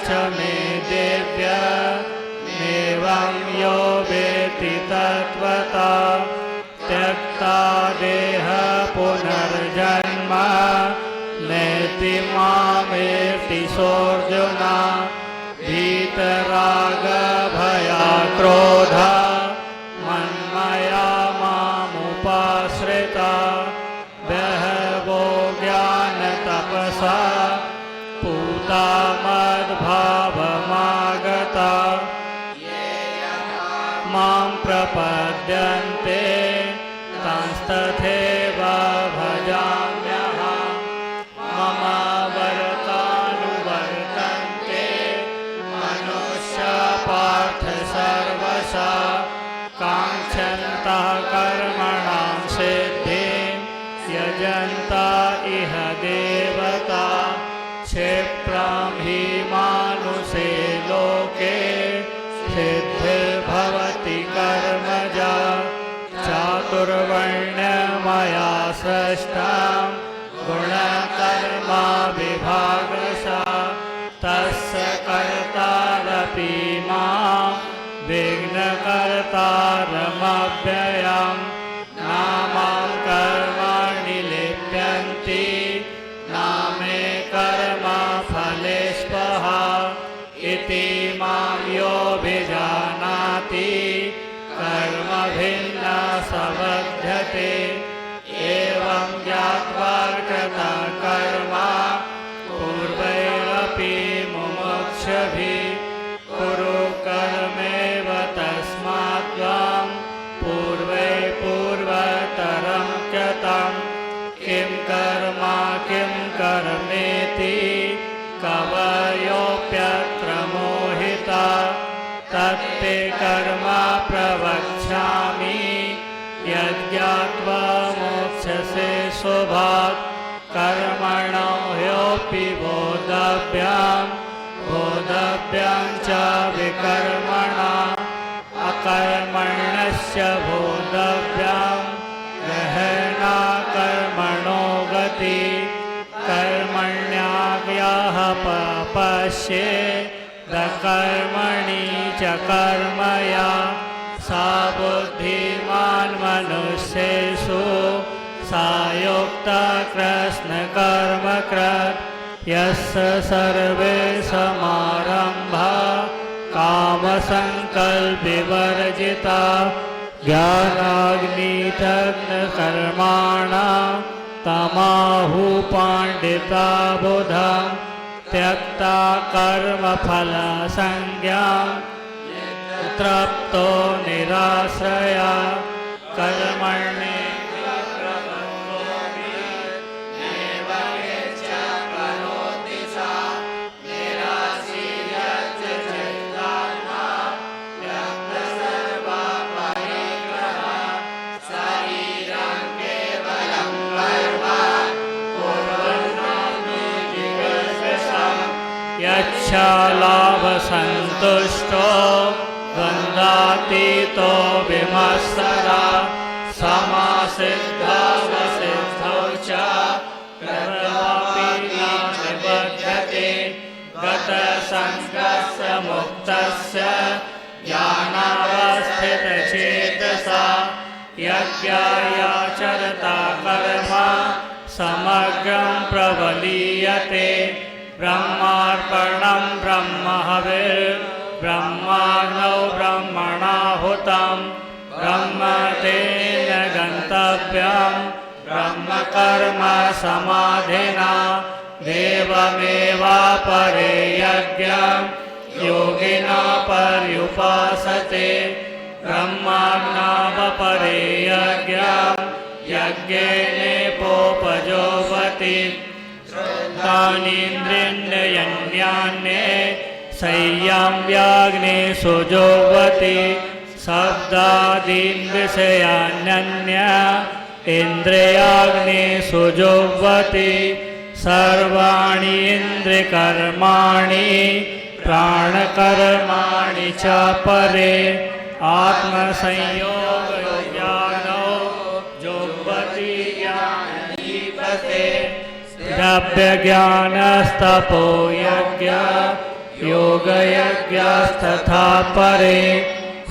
च मे दिव्य एवं यो वेति तत्त्वता त्यक्ता देह पुनर्जन्म नेति मामेति सोऽर्जुन वीतराग भया क्रोधा मन्मया मामुपाश्रिता बहवो ज्ञानतपसा पूता मद्भावमागता मां प्रपद्यन्ते तंस्तथैव भजाम्यहं मम वर्तानुवर्तन्ते मनुष्या पार्थ सर्वशः काङ्क्षन्तः कर्मणां सिद्धिं यजन्ता इह देवता क्षिप्रं हि मानुषे लोके सिद्धिर्भवति कर्मजा चातुर्वर्ण्यमया सृष्टं गुणकर्मा विभागशः तस्य कर्तारपि मां विघ्नकर्तारमव्ययम् नामां कर्माणि लिप्यन्ति नामे कर्मफले स्पहा इति मां योऽभिजानाति कर्मभिन्ना सवध्यते एवं ज्ञात्वा कृतं कर्म पूर्वैरपि मुमुक्षुभिः कुरु कर्मेव तस्मात् त्वं पूर्वै पूर्वतरं कृतं किं कर्म किं कर्मेति कवयोऽप्यत्र मोहिता तत्ते कर्म प्रवक्ष्यामि यज्ञात्वा मोक्षसे शुभात् कर्मणो ह्योऽपि बोद्धव्यं च विकर्मणा अकर्मण्यस्य बोद्धव्यं गहना कर्मणो गति कर्मण्याज्ञाः पश्ये कर्मणि च कर्मया सा बुद्धिमान् मनुष्येषु सा युक्ता कृष्णकर्मकृत् यस्य सर्वे समारम्भा कामसङ्कल्पविवर्जिता ज्ञानाग्निदग्धकर्माणां तमाहुः पण्डिता बुधं त्यक्ता कर्मफलसंज्ञां तृप्तो निराश्रया कर्मण्ये यच्छलाभसन्तुष्टो द्वन्द्वातीतो विमत्सरा समासिद्धवसिद्धौ च कर्मपि न निबध्यते गतसङ्गस्य मुक्तस्य ज्ञानावस्थितचेतसा यज्ञायाचरता कर्म समग्रं प्रबलीयते ब्रह्मार्पणं ब्रह्महविर्ब्रह्माग्नौ ब्रह्मणाहुतं ब्रह्म तेन गन्तव्यं ब्रह्मकर्म समाधिना देवमेवापरे यज्ञं योगिना पर्युपासते ब्रह्माग्नावपरे यज्ञं यज्ञेनेपोपजोवति तानीन्द्रियण्यान्ये संयम्याग्ने सुजोवति शब्दादीन् विषयान्यन्य इन्द्रियाग्ने सुजोवति सर्वाणि इन्द्रियकर्माणि प्राणकर्माणि च परे आत्मसंयोगज्ञानो जोवति ज्ञानदीपते द्रव्यज्ञानस्तपो यज्ञ योगयज्ञस्तथा परे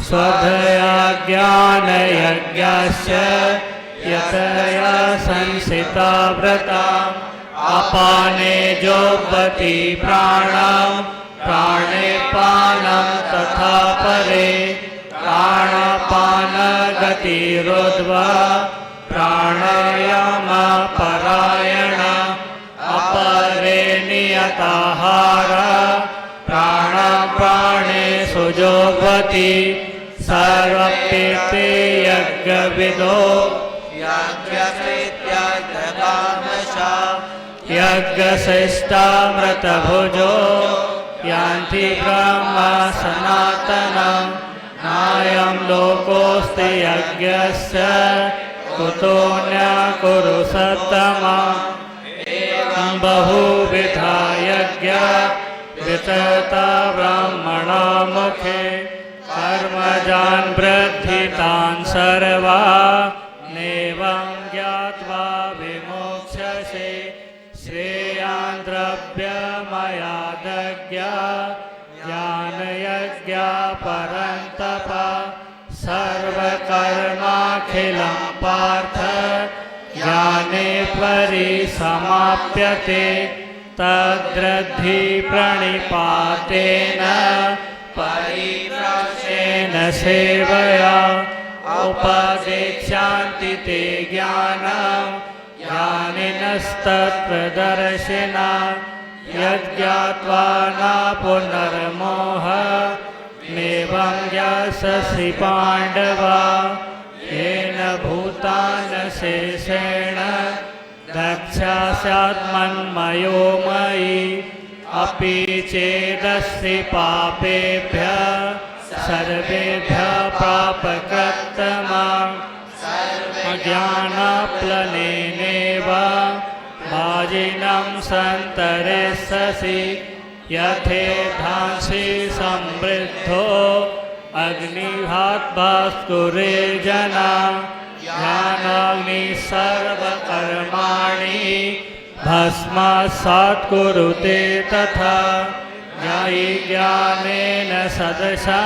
स्वधया ज्ञानयज्ञश्च यतया संसिता व्रता अपाने जुह्वति प्राणं प्राणे पानं तथा परे प्राणापानगतिरुद्ध्वा प्राणायामपरायण अपरे नियताहार प्राणे सुजुह्वति सर्वप्रीति यज्ञविदो यज्ञशिष्टामृतभुजो यान्ति ब्रह्म सनातनं नायं लोकोऽस्ति यज्ञस्य कुतोऽन्य कुरु सत्तमा एवं बहुविधा यज्ञ वितता ब्राह्मणा मुखे कर्मजान् वृद्धितान् सर्वा नेवं ज्ञात्वा विमोक्ष्यसे श्रेयान् द्रव्यमयादज्ञा ज्ञानयज्ञा परन्तप सर्वकर्माखिलं पार्थ ज्ञाने परिसमाप्यते तद्रद्धि प्रणिपातेन परिप्रासेन सेवया उपदेक्ष्यन्ति ते ज्ञानं ज्ञानिनस्तत्त्वदर्शिना यज्ञात्वा न पुनर्मोह नेवं ज्ञास्यसि पाण्डव येन भूतान् शेषेण दक्षस्यात्मन्मयोमयि अपि चेदस्ति पापेभ्यः सर्वेभ्यः पापकृत्तमा अज्ञानप्लवेनैव भाजिनं सन्तरिष्यसि यथेधांसि समृद्धो अग्निभात् भास्कुरे जना ज्ञानाग्नि सर्वकर्माणि भस्मात् कुरुते तथा ज्ञायि ज्ञानेन सदशा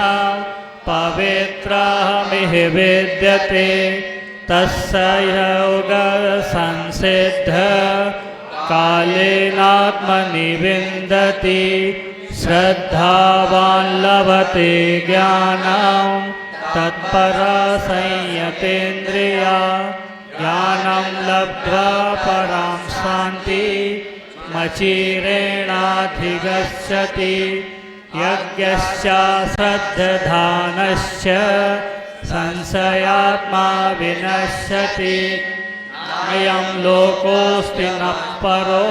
पवित्रमिह विद्यते तस्य योगसंसिद्ध कालेनात्मनि विन्दति श्रद्धावान् लभते ज्ञानं तत्परा संयतेन्द्रिया ज्ञानं लब्ध्वा परां शान्तिमचिरेणाधिगच्छति यज्ञश्च श्रद्धधानश्च संशयात्मा विनश्यति अयं लोकोऽस्ति न परो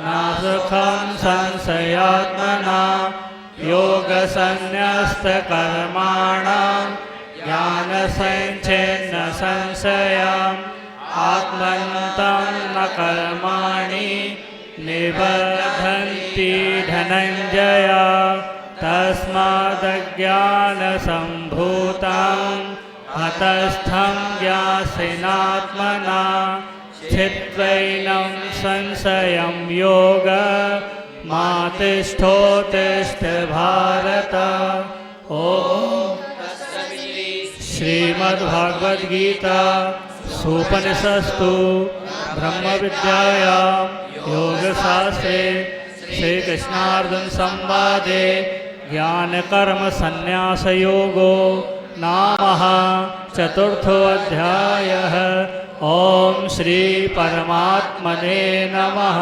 न सुखं संशयात्मना योगसन्न्यस्तकर्माणां ज्ञानसञ्छिन्न संशयम् आत्मन्तं न कर्माणि निबध्नन्ति धनञ्जय तस्मादज्ञानसम्भूतं हतस्थं ज्ञासिनात्मना छित्त्वैनं संशयं योग मातिष्ठोत्तिष्ठ भारत। ओम श्रीमद्भागवद्गीता सूपनिषत्सु ब्रह्मविद्यायां योगशास्त्रे श्रीकृष्णार्जुन संवादे ज्ञानकर्मसन्न्यासयोगो नाम चतुर्थोऽध्यायः। ओम श्री परमात्मने नमः।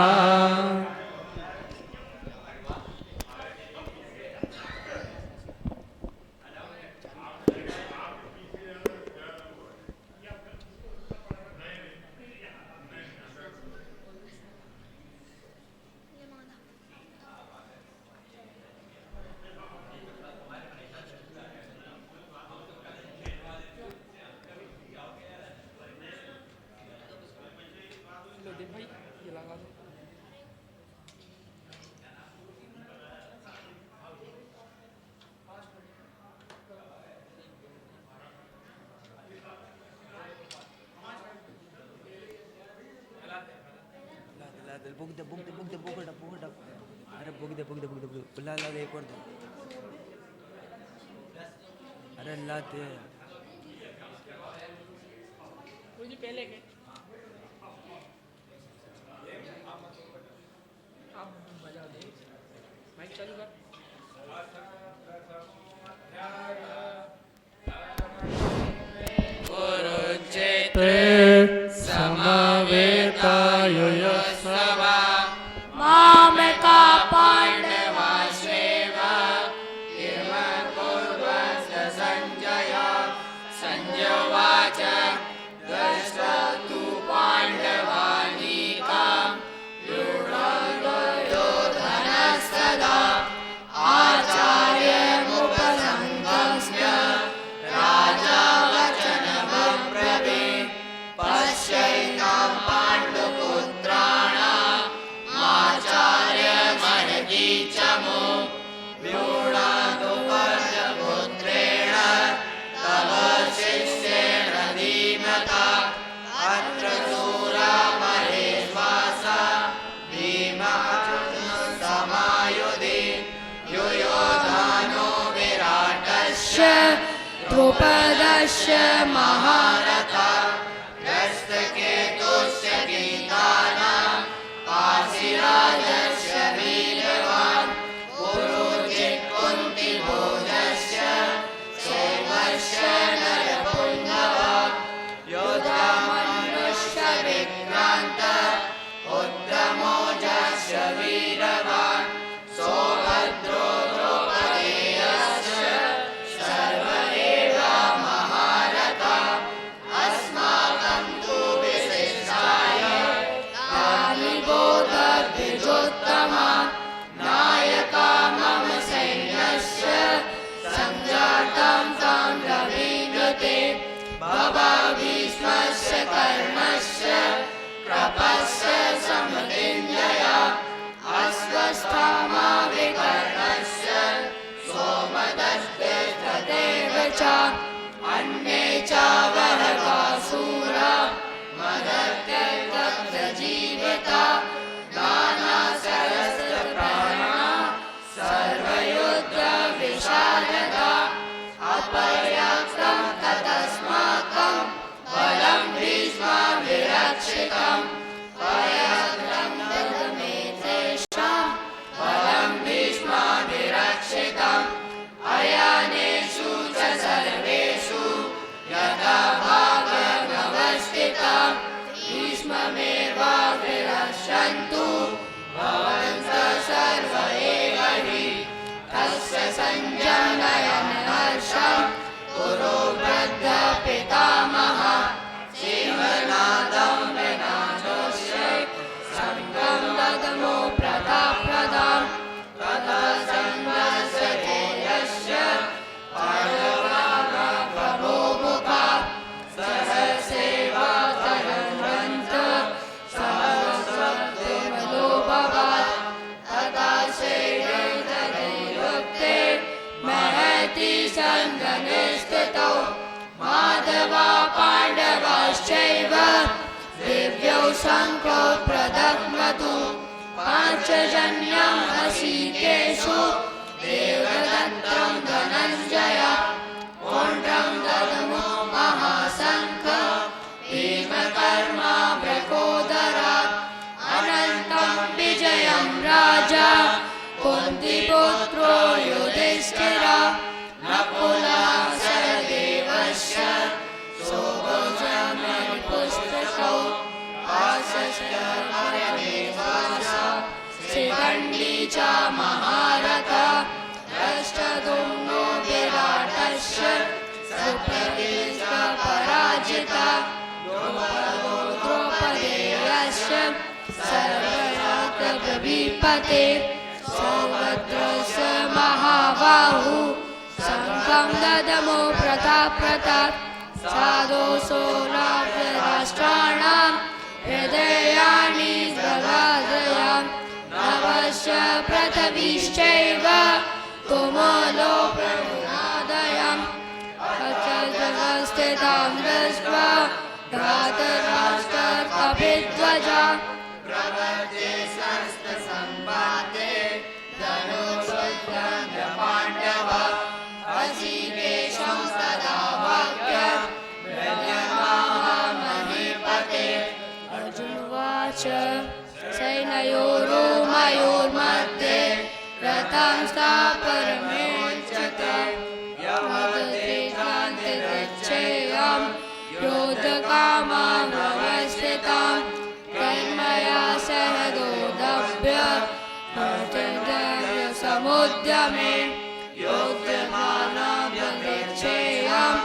Bugda bugda bugda bugda bugda अरे बुक दे बुला ला दे एक और दे अरे अल्लाह दे मुझे पहले के आप बजा दे माइक चालू कर कुरुक्षेत्रे समवेतायुयुत्सवा मामका पाण्डवाश्वेव किमकुर्वन् सञ्जय सञ्जवाच दृष्ट्वा तु पाण्डवानीकां दुर्योधनस्तदा आचार्यमुपसङ्गम्य राजा वचनमब्रवीत् पश्यैतां पाण्डुपुत्राणाम् आचार्यमहतीचमु व्यूढानुपर्यपुत्रेण तव शिष्येण धीमता अत्र शूरमहेश्वासा भीमः समायुधि युयोधानो विराटस्य द्रुपदस्य महारथा दष्टकेतुस्य गीतानां काशीराजस्य वीरवान् पुरोजित् कुन्तिभोजस्य शैवस्य नरपुङ्गवा योधामनुष्य विक्रान्त उत्तमोजस्य वीरवान् सौभद्रो द्रौपदेयस्य सर्व एव महारथा अस्माकं तु विशिष्टाय तानि बोधद्विजोत्तमा नायका मम सैन्यस्य सञ्जातं तं रवीन्द्रते भवाभीष्मस्य कर्णस्य कृपस्य समतिञ्जया अश्वस्थामा विकर्णस्य सोमदत्तस्तथैव च अन्ये च वरकासूरा मदत्यक्तजीविता नानाशस्त्रप्राणा सर्वयुद्धविशारदा अपर्याप्तं तदस्माकं बलं भीष्माभिरक्षितं पर्याप्तं तदमेतेषां बलं भीष्माभिरक्षितम् अयानेषु च सर्वेषु यथा भागमवस्थिता भीष्ममेवाभिरक्षन्तु भवन्तः सर्व एव हि तस्य सञ्जनयन् हर्षं कुरु वृद्धपितामहः शिवनादं विनाशोऽस्य सङ्गं ददमो प्रताप्रदां ततः सङ्गस्य तेजस्य पाण्डवानां मुखा सहसेवा तरन्वन्त सहस्रदेवलो भवात् तथा शैलैर्युक्ते महति सङ्गने स्थितौ माधवा पाण्डवाश्चैव दिव्यौ शङ्खौ प्रदग्मतु पाञ्चजन्यम् अशीतेषु देवदत्तं धनञ्जय पौण्ड्रं ददमो महाशङ्ख भीमकर्मा वृकोदरात् अनन्तं विजयं राजा कुन्तिपुत्रो युधिष्ठिरः नकुलः सहदेवस्य सौभद्रमणिपुस्तकौ आशस्त्रमणिवासा शिखण्डी च महारथा दष्टदुम्नो विराटस्य सुप्रतिष्ठपराजिता द्रौपदेयस्य सर्वरात्रविपते सौभद्रस्य महाबाहु शङ्खं ददमो प्रताप्रतात् साधुसोलाभ्यराष्ट्राणां हृदयानि दगादयान् नवस्य पृथ्वीश्चैव तुमलो प्रमुनादयम् अचलस्थितां दृष्ट्वा धातराष्ट्रकपिध्वजा प्रवर्ते शस्त्रसम्पाते सेनयोरुमयोर्मध्ये रथं स्थापरमेच्यते यमतेजान्तिगच्छेयं योद्धकामां व्यवस्थितां कर्मया सह दोदभ्य समुद्यमे योद्धमानां प्रतीक्षेयं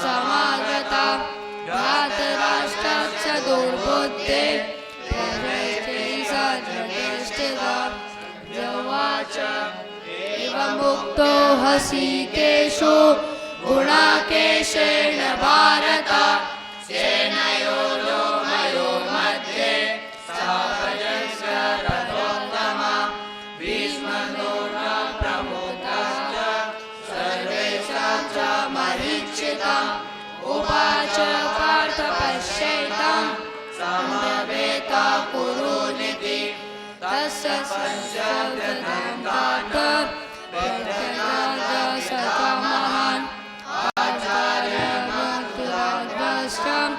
समागता घातराष्ट्रस्य दुर्बुद्धे जवाच एवं मुक्तो हसिकेषु गुणाकेशेन भारत सेनयोर्मध्ये स्थापयस्य रथोत्तमा भीष्मदोर्न प्रमुखश्च सर्वेषां च मरीक्षितम् उवाच पार्थ पश्येतां सम्भवेता कुरुनिति तस्य संशोधनं पार्थ महान् आचार्यमन्तुराद्रष्टं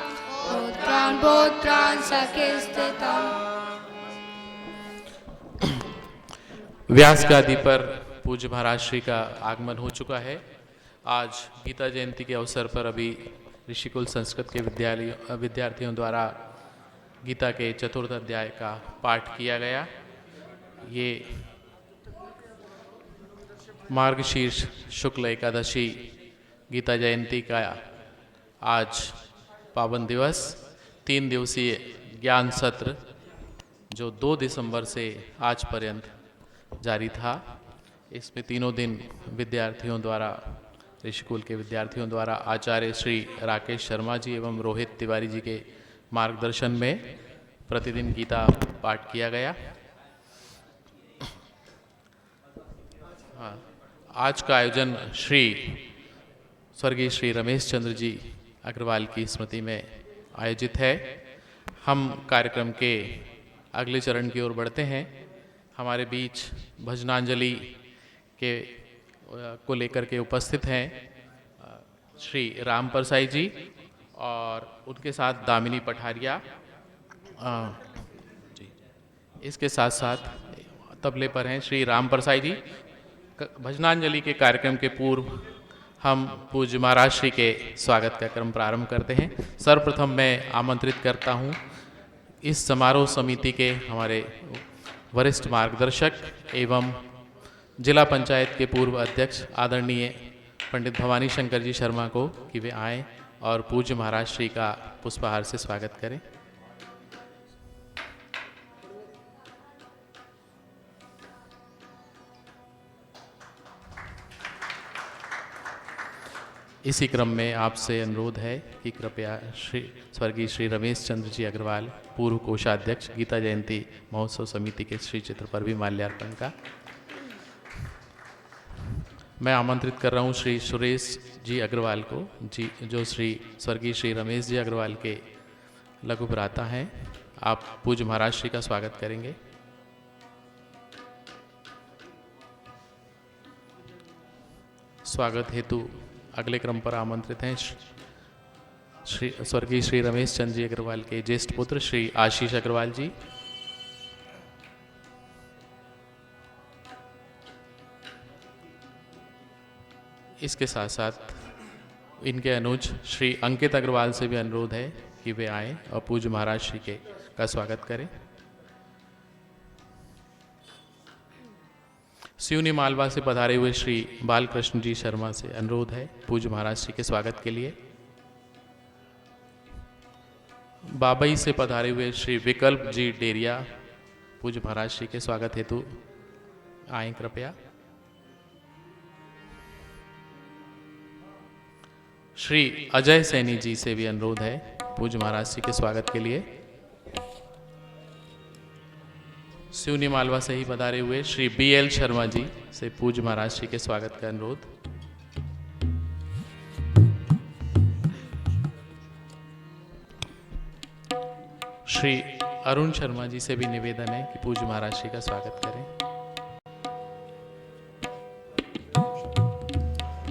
पुत्रान् सखिस्थितम्। व्यास गादी पर पूज्य महाराज श्री का आगमन हो चुका है। आज गीता जयंती के अवसर पर अभी ऋषिकुल संस्कृत के विद्यार्थियों द्वारा गीता के चतुर्थ अध्याय का पाठ किया गया। ये मार्गशीर्ष शुक्ल एकादशी गीता जयंती का आज पावन दिवस 3 दिवसीय ज्ञान सत्र जो 2 दिसंबर से आज पर्यंत जारी था। इसमें तीनों दिन विद्यार्थियों द्वारा ऋषिकुल के विद्यार्थियों द्वारा आचार्य श्री राकेश शर्मा जी एवं रोहित तिवारी जी के मार्गदर्शन में प्रतिदिन गीता पाठ किया गया। आज का आयोजन स्वर्गीय श्री रमेश चंद्र जी अग्रवाल की स्मृति में आयोजित है। हम कार्यक्रम के अगले चरण की ओर बढ़ते हैं। हमारे बीच भजनांजलि के को लेकर के उपस्थित हैं श्री राम परसाई जी और उनके साथ दामिनी पठारिया जी। इसके साथ साथ तबले पर हैं श्री राम परसाई जी। भजनांजलि के कार्यक्रम के पूर्व हम पूज्य महाराज श्री के स्वागत का क्रम प्रारंभ करते हैं। सर्वप्रथम मैं आमंत्रित करता हूं इस समारोह समिति के हमारे वरिष्ठ मार्गदर्शक एवं जिला पंचायत के पूर्व अध्यक्ष आदरणीय पंडित भवानी शंकर जी शर्मा को कि वे आएँ और पूज्य महाराज श्री का पुष्पहार से स्वागत करें। इसी क्रम में आपसे अनुरोध है कि कृपया स्वर्गीय श्री रमेश चंद्र जी अग्रवाल पूर्व कोषाध्यक्ष गीता जयंती महोत्सव समिति के श्री चित्र पर भी माल्यार्पण का। मैं आमंत्रित कर रहा हूँ श्री सुरेश जी अग्रवाल को जी, जो स्वर्गीय श्री रमेश जी अग्रवाल के लघु भ्राता हैं। आप पूज्य महाराज श्री का स्वागत करेंगे। स्वागत हेतु अगले क्रम पर आमंत्रित हैं स्वर्गीय श्री रमेश चंद्र जी अग्रवाल के ज्येष्ठ पुत्र श्री आशीष अग्रवाल जी। इसके साथ साथ इनके अनुज श्री अंकित अग्रवाल से भी अनुरोध है कि वे आएं और पूज्य महाराज श्री के का स्वागत करें। सिवनी मालवा से पधारे हुए श्री बालकृष्ण जी शर्मा से अनुरोध है पूज्य महाराज श्री के स्वागत के लिए। बाबई से पधारे हुए श्री विकल्प जी डेरिया पूज्य महाराज श्री के स्वागत हेतु आएं कृपया। श्री अजय सैनी जी से भी अनुरोध है पूज्य महाराज श्री के स्वागत के लिए। सिवनी मालवा से ही पधारे हुए श्री BL शर्मा जी से पूज्य महाराज श्री के स्वागत का अनुरोध। श्री अरुण शर्मा जी से भी निवेदन है कि पूज्य महाराज श्री का स्वागत करें।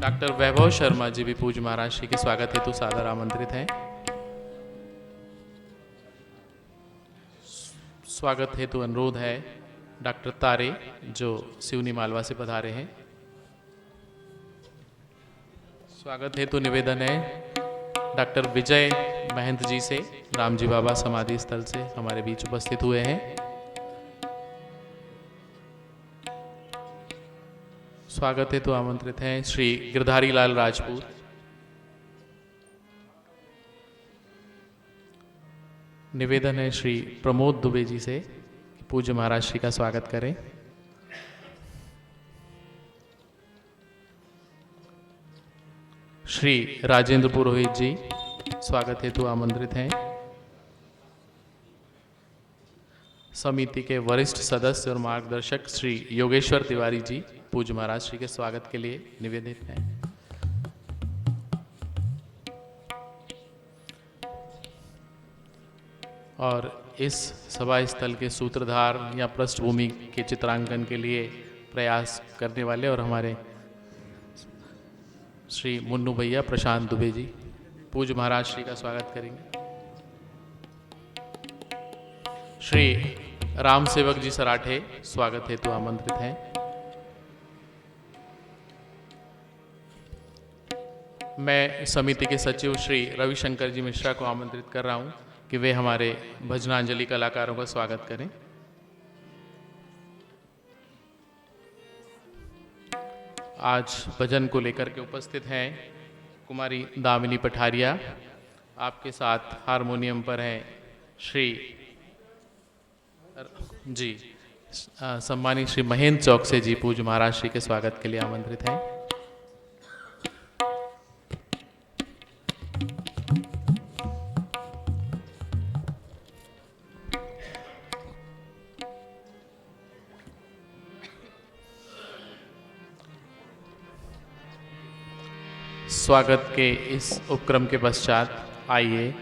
डॉक्टर वैभव शर्मा जी भी पूज्य महाराज श्री के स्वागत हेतु सादर आमंत्रित हैं। स्वागत हेतु अनुरोध है डॉक्टर तारे जो सिवनी मालवा से पधारे हैं। स्वागत हेतु निवेदन है डॉक्टर विजय महंत जी से, रामजी बाबा समाधि स्थल से हमारे बीच उपस्थित हुए हैं। स्वागत हेतु आमंत्रित हैं श्री गिरधारी लाल राजपूत। निवेदन है श्री प्रमोद दुबे जी से पूज्य महाराज श्री का स्वागत करें। श्री राजेंद्र पुरोहित जी स्वागत हेतु आमंत्रित हैं। समिति के वरिष्ठ सदस्य और मार्गदर्शक श्री योगेश्वर तिवारी जी पूज्य महाराज श्री के स्वागत के लिए निवेदित हैं। और इस सभा स्थल के सूत्रधार या पृष्ठभूमि के चित्रांकन के लिए प्रयास करने वाले और हमारे श्री मुन्नू भैया प्रशांत दुबे जी पूज्य महाराज श्री का स्वागत करेंगे। श्री राम सेवक जी सराठे स्वागत हेतु आमंत्रित हैं। मैं समिति के सचिव श्री रविशंकर जी मिश्रा को आमंत्रित कर रहा हूं कि वे हमारे भजनांजलि कलाकारों का स्वागत करें। आज भजन को लेकर के उपस्थित हैं कुमारी दामिनी पठारिया, आपके साथ हारमोनियम पर हैं श्री जी सम्मानित श्री महेंद्र चौकसे जी पूज्य महाराज श्री के स्वागत के लिए आमंत्रित हैं। स्वागत के इस उपक्रम के पश्चात आइए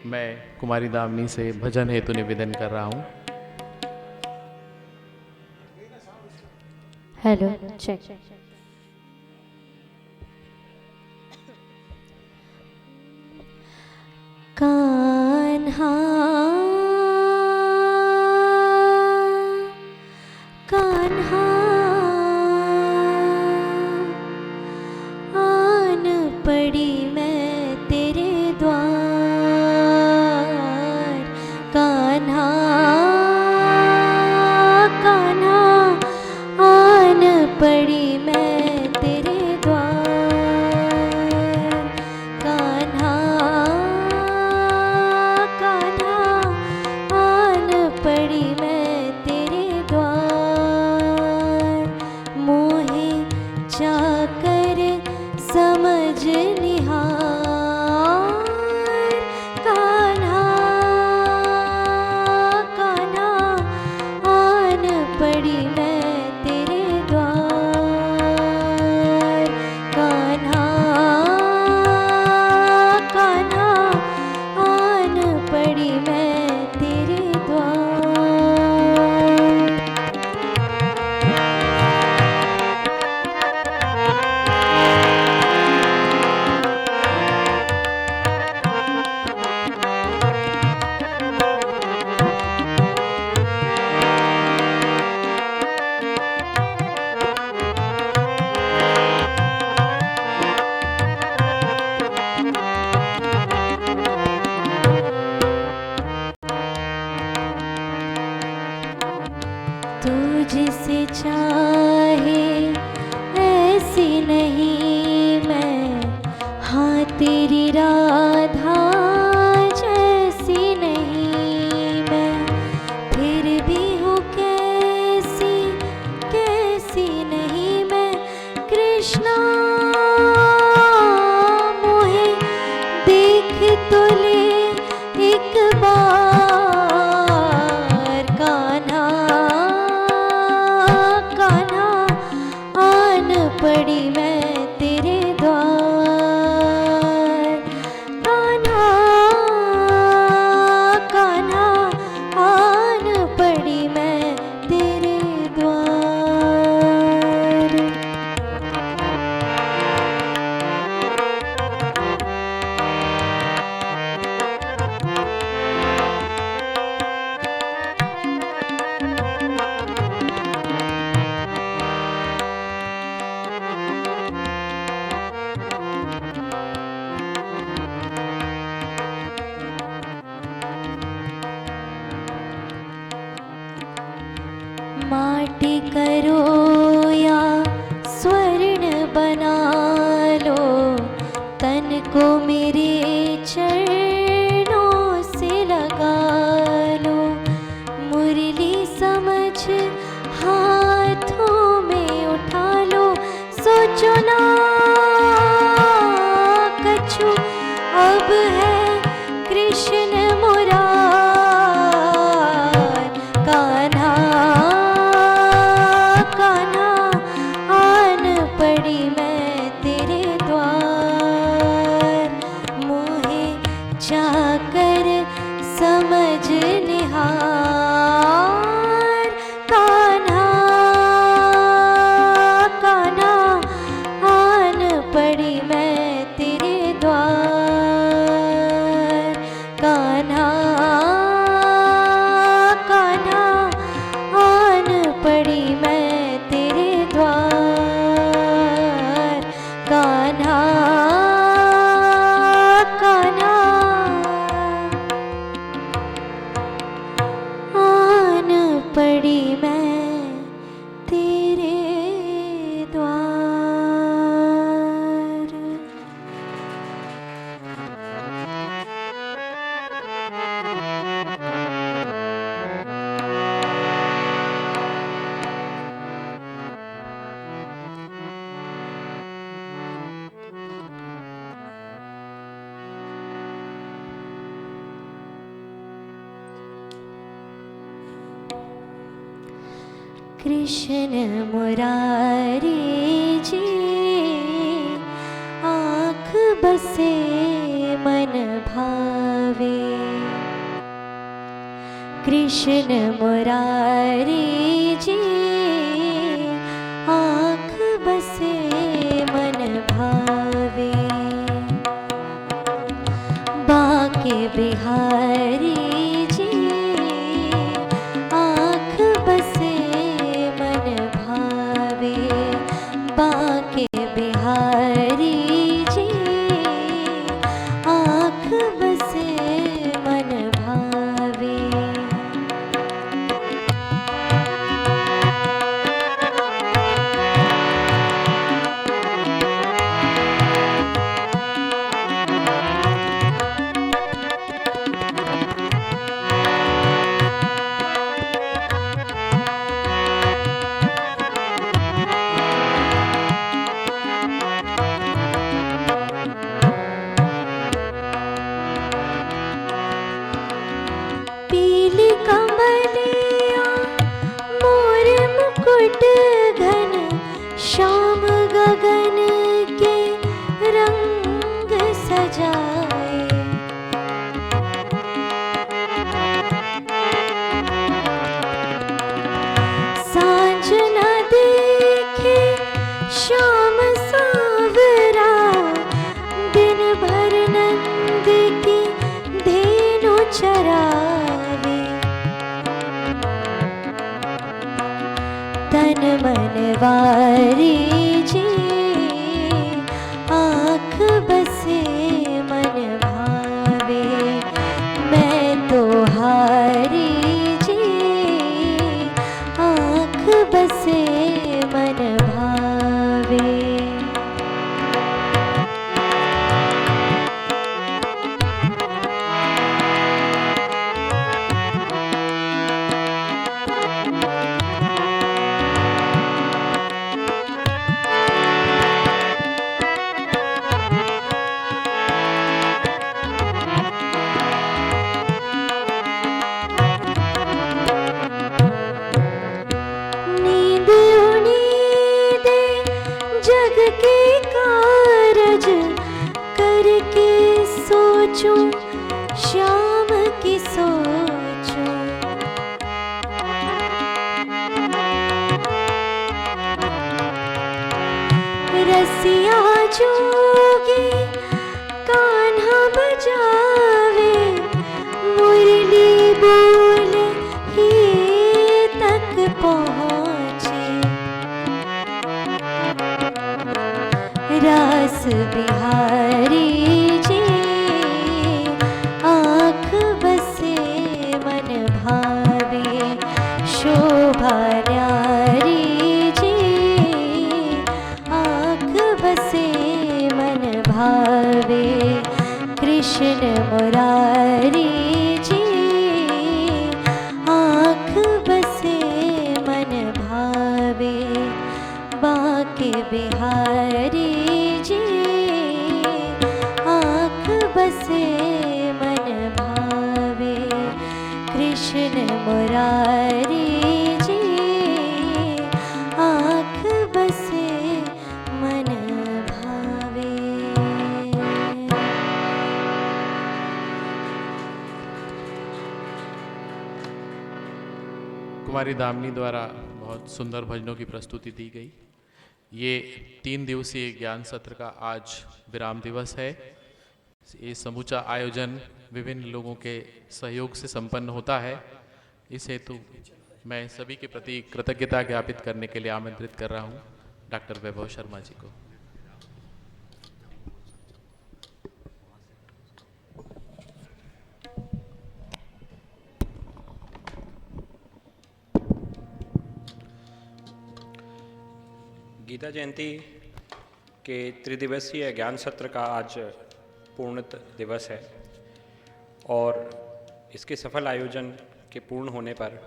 मैं कुमारी दामिनी से भजन हेतु निवेदन कर रहा हूँ। Hello check. कान्हा कान्हा पड़ी मैं तेरे द्वार, कान्हा कान्हा आन पड़ी मैं तेरे द्वार, कान्हा कान्हा आन पड़ी मैं तेरे द्वार, मोहे जाकर समझ निहार, कान्हा कान्हा आन पड़ी मैं तेरे द्वार, कान्हा कान्हा आन पड़ी मैं तेरे द्वार। तू जिसे चाहे ऐसी नहीं मैं, हाँ तेरी राधा जैसी नहीं मैं, फिर भी हूँ कैसी कैसी नहीं मैं, कृष्णा मोहे देख तो ले एक बार, कान्हा कान्हा आन पड़ी मैं तेरे द्वार, कान्हा माटी करो या स्वर्ण बना लो, तन को मेरे चरणों से लगा लो। मुरली समझ हाथों में उठा लो, सोचो ना कछु अब है कृष्ण मुरार। कान्हा कान्हा आन पड़ी मैं तेरे द्वार, मोहे जाकर समझ निहार। कान्हा कान्हा आन पड़ी मैं तेरे द्वार। कान्हा कान्हा आन पड़ी मैं तेरे द्वार। कान्हा कान्हा आन पड़ी मैं तेरे द्वार। कृष्ण मुरारी जी आँख बसे मन भावे। कृष्ण मुरारी जी आँख बसे मन भावे। बाके बिहारी जी आँख बसे मन भावे। बाके बिहारी जी आँख बसे मन भावे। पीली कमलिया मोर मुकुट घन, श्याम गगन के रंग सजाए। सांझ न देखे श्याम सावरा, दिन भर नंद की धेनु चरावे। तन मन वारी जी आँख बसे मन भावे। मैं तो हारी जी आँख बसे मन भावे। नींद उड़ीदे जग के कारज, करके सोचूं श्याम की सोचूं। रसिया जोगी कान्हा बजावे, मुरली बोल ही तक पहुँचे। रास बिहारी जी आँख बसे मन भावे। शोभा मुरारी जी आँख बसे मन भावे बाके बिहारी जी आँख बसे मन भावे कृष्ण मुरारी जी आँख बसे मन भावे। कुमारी दामिनी द्वारा बहुत सुंदर भजनों की प्रस्तुति दी गई। ये 3 दिवसीय ज्ञान सत्र का आज विराम दिवस है। ये समूचा आयोजन विभिन्न लोगों के सहयोग से संपन्न होता है। इस हेतु मैं सभी के प्रति कृतज्ञता ज्ञापित करने के लिए आमंत्रित कर रहा हूँ डॉक्टर वैभव शर्मा जी को। गीता जयंती के त्रिदिवसीय ज्ञान सत्र का आज पूर्णत दिवस है और इसके सफल आयोजन के पूर्ण होने पर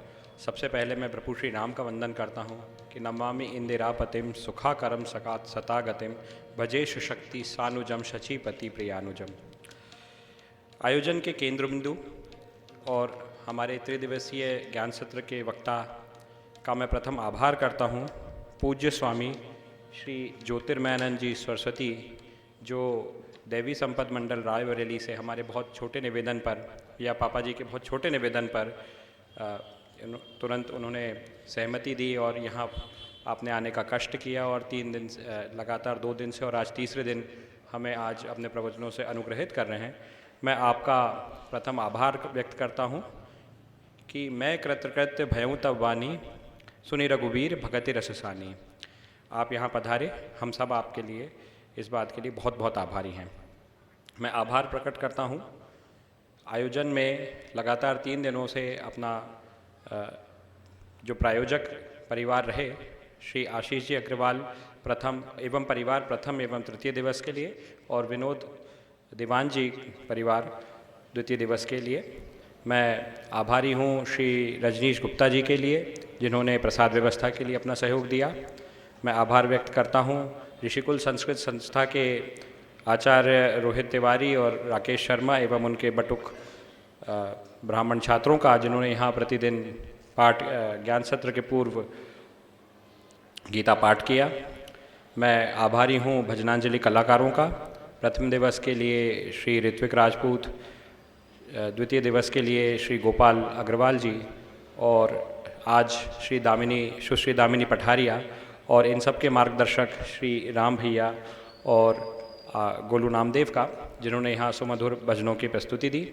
सबसे पहले मैं प्रभु श्री राम का वंदन करता हूँ कि नमामि इंदिरापतिम सुखाकरम सकात सतागतिम भजेश शक्ति सानुजम शचीपति प्रियानुजम। आयोजन के केंद्र बिंदु और हमारे त्रिदिवसीय ज्ञान सत्र के वक्ता का मैं प्रथम आभार करता हूँ पूज्य स्वामी श्री ज्योतिर्मयानंद जी सरस्वती, जो देवी संपद मंडल रायबरेली से हमारे बहुत छोटे निवेदन पर या पापा जी के बहुत छोटे निवेदन पर तुरंत उन्होंने सहमति दी और यहाँ आपने आने का कष्ट किया और 3 दिन लगातार 2 दिन से और आज तीसरे दिन हमें आज अपने प्रवचनों से अनुग्रहित कर रहे हैं। मैं आपका प्रथम आभार व्यक्त करता हूँ कि मैं कृतकृत्य भयऊँ तब वानी सुनी रघुवीर भगति रससानी। आप यहाँ पधारे, हम सब आपके लिए इस बात के लिए बहुत बहुत आभारी हैं। मैं आभार प्रकट करता हूँ आयोजन में लगातार 3 दिनों से अपना जो प्रायोजक परिवार रहे श्री आशीष जी अग्रवाल प्रथम एवं परिवार प्रथम एवं तृतीय दिवस के लिए और विनोद दीवान जी परिवार द्वितीय दिवस के लिए। मैं आभारी हूँ श्री रजनीश गुप्ता जी के लिए जिन्होंने प्रसाद व्यवस्था के लिए अपना सहयोग दिया। मैं आभार व्यक्त करता हूँ ऋषिकुल संस्कृत संस्था के आचार्य रोहित तिवारी और राकेश शर्मा एवं उनके बटुक ब्राह्मण छात्रों का जिन्होंने यहाँ प्रतिदिन पाठ ज्ञान सत्र के पूर्व गीता पाठ किया। मैं आभारी हूँ भजनांजलि कलाकारों का, प्रथम दिवस के लिए श्री ऋत्विक राजपूत, द्वितीय दिवस के लिए श्री गोपाल अग्रवाल जी और आज सुश्री दामिनी पठारिया और इन सब के मार्गदर्शक श्री राम भैया और गोलू नामदेव का जिन्होंने यहाँ सुमधुर भजनों की प्रस्तुति दी।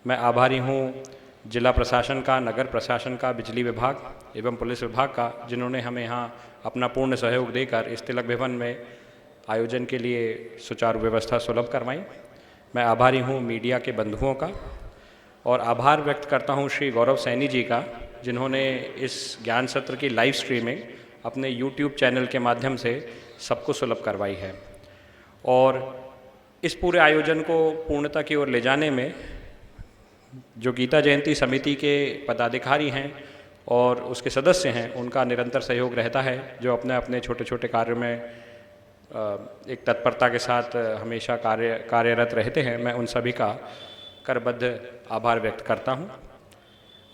मैं आभारी हूँ जिला प्रशासन का, नगर प्रशासन का, बिजली विभाग एवं पुलिस विभाग का जिन्होंने हमें यहाँ अपना पूर्ण सहयोग देकर इस तिलक भवन में आयोजन के लिए सुचारू व्यवस्था सुलभ करवाई। मैं आभारी हूँ मीडिया के बंधुओं का और आभार व्यक्त करता हूँ श्री गौरव सैनी जी का जिन्होंने इस ज्ञान सत्र की लाइव स्ट्रीमिंग अपने YouTube चैनल के माध्यम से सबको सुलभ करवाई है। और इस पूरे आयोजन को पूर्णता की ओर ले जाने में जो गीता जयंती समिति के पदाधिकारी हैं और उसके सदस्य हैं उनका निरंतर सहयोग रहता है, जो अपने अपने छोटे छोटे कार्यों में एक तत्परता के साथ हमेशा कार्यरत रहते हैं। मैं उन सभी का करबद्ध आभार व्यक्त करता हूं।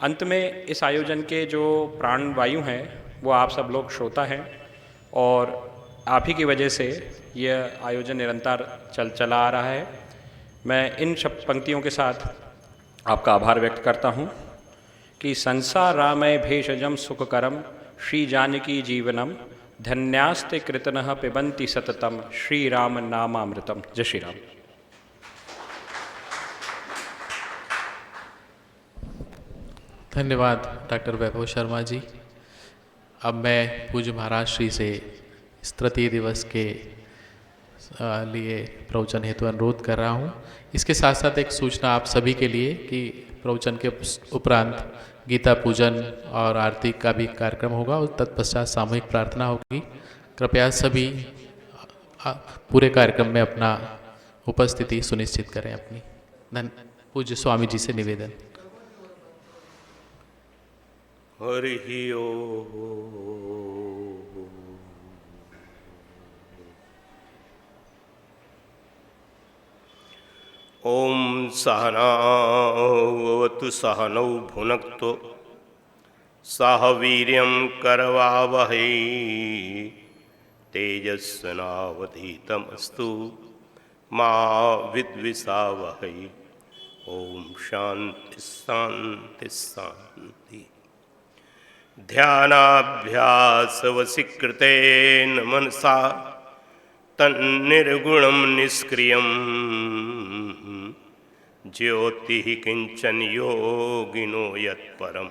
अंत में इस आयोजन के जो प्राणवायु हैं वो आप सब लोग श्रोता हैं और आप ही की वजह से यह आयोजन निरंतर चला आ रहा है। मैं इन शब्द पंक्तियों के साथ आपका आभार व्यक्त करता हूँ कि संसारामय भेषजम सुखकरम श्री जानकी जीवनम धन्यास्ते कृतनः पिबंति सततम श्री राम नामामृतम। जय श्री राम। धन्यवाद डॉक्टर वैभव शर्मा जी। अब मैं पूज्य महाराज श्री से इस तृतीय दिवस के लिए प्रवचन हेतु अनुरोध कर रहा हूँ। इसके साथ साथ एक सूचना आप सभी के लिए कि प्रवचन के उपरांत गीता पूजन और आरती का भी कार्यक्रम होगा और तत्पश्चात सामूहिक प्रार्थना होगी। कृपया सभी पूरे कार्यक्रम में अपना उपस्थिति सुनिश्चित करें अपनी। पूज्य स्वामी जी से निवेदन। हरि ओम। ओम सहनावतु सहनौ भुनक्तु सह वीर्यं करवावहै तेजस्विनावधीतमस्तु मा विद्विषावहै। ओम शांति शांति शांति। ध्यानाभ्यासवशीकृतेन मनसा तन्निर्गुणं निष्क्रियं ज्योतिः किंचन योगिनो यत्परं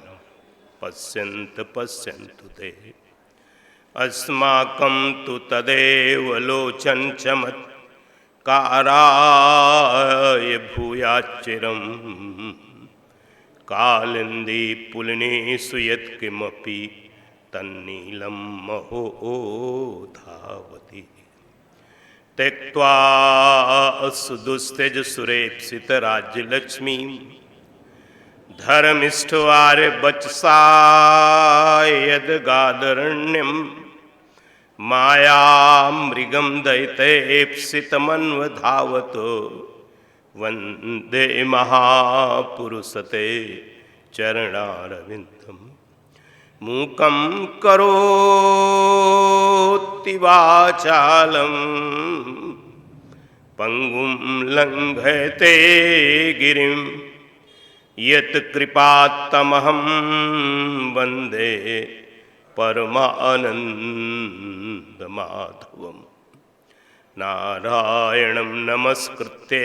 पश्यन्तु पश्यन्तु ते। अस्माकं तु तदेव लोचन चमत्काराय भूयाच्चिरं कालिन्दी पुलिनेषु यत्किमपि तन्नीलं महो धावति। त्यक्त्वा सुदुस्तेजसुरेप्सितराज्यलक्ष्मीं धर्मिष्ठवार्यवचसा यद्गादरण्यं मायामृगं दैतेप्सितमन्वधावतो वन्दे महापुरुषते चरणारविन्दम्। मूकं करोति वाचालं पंगुं लंघयते गिरिं यत्कृपात्तमहं वन्दे परमानन्दमाधवम्। नारायणं नमस्कृत्य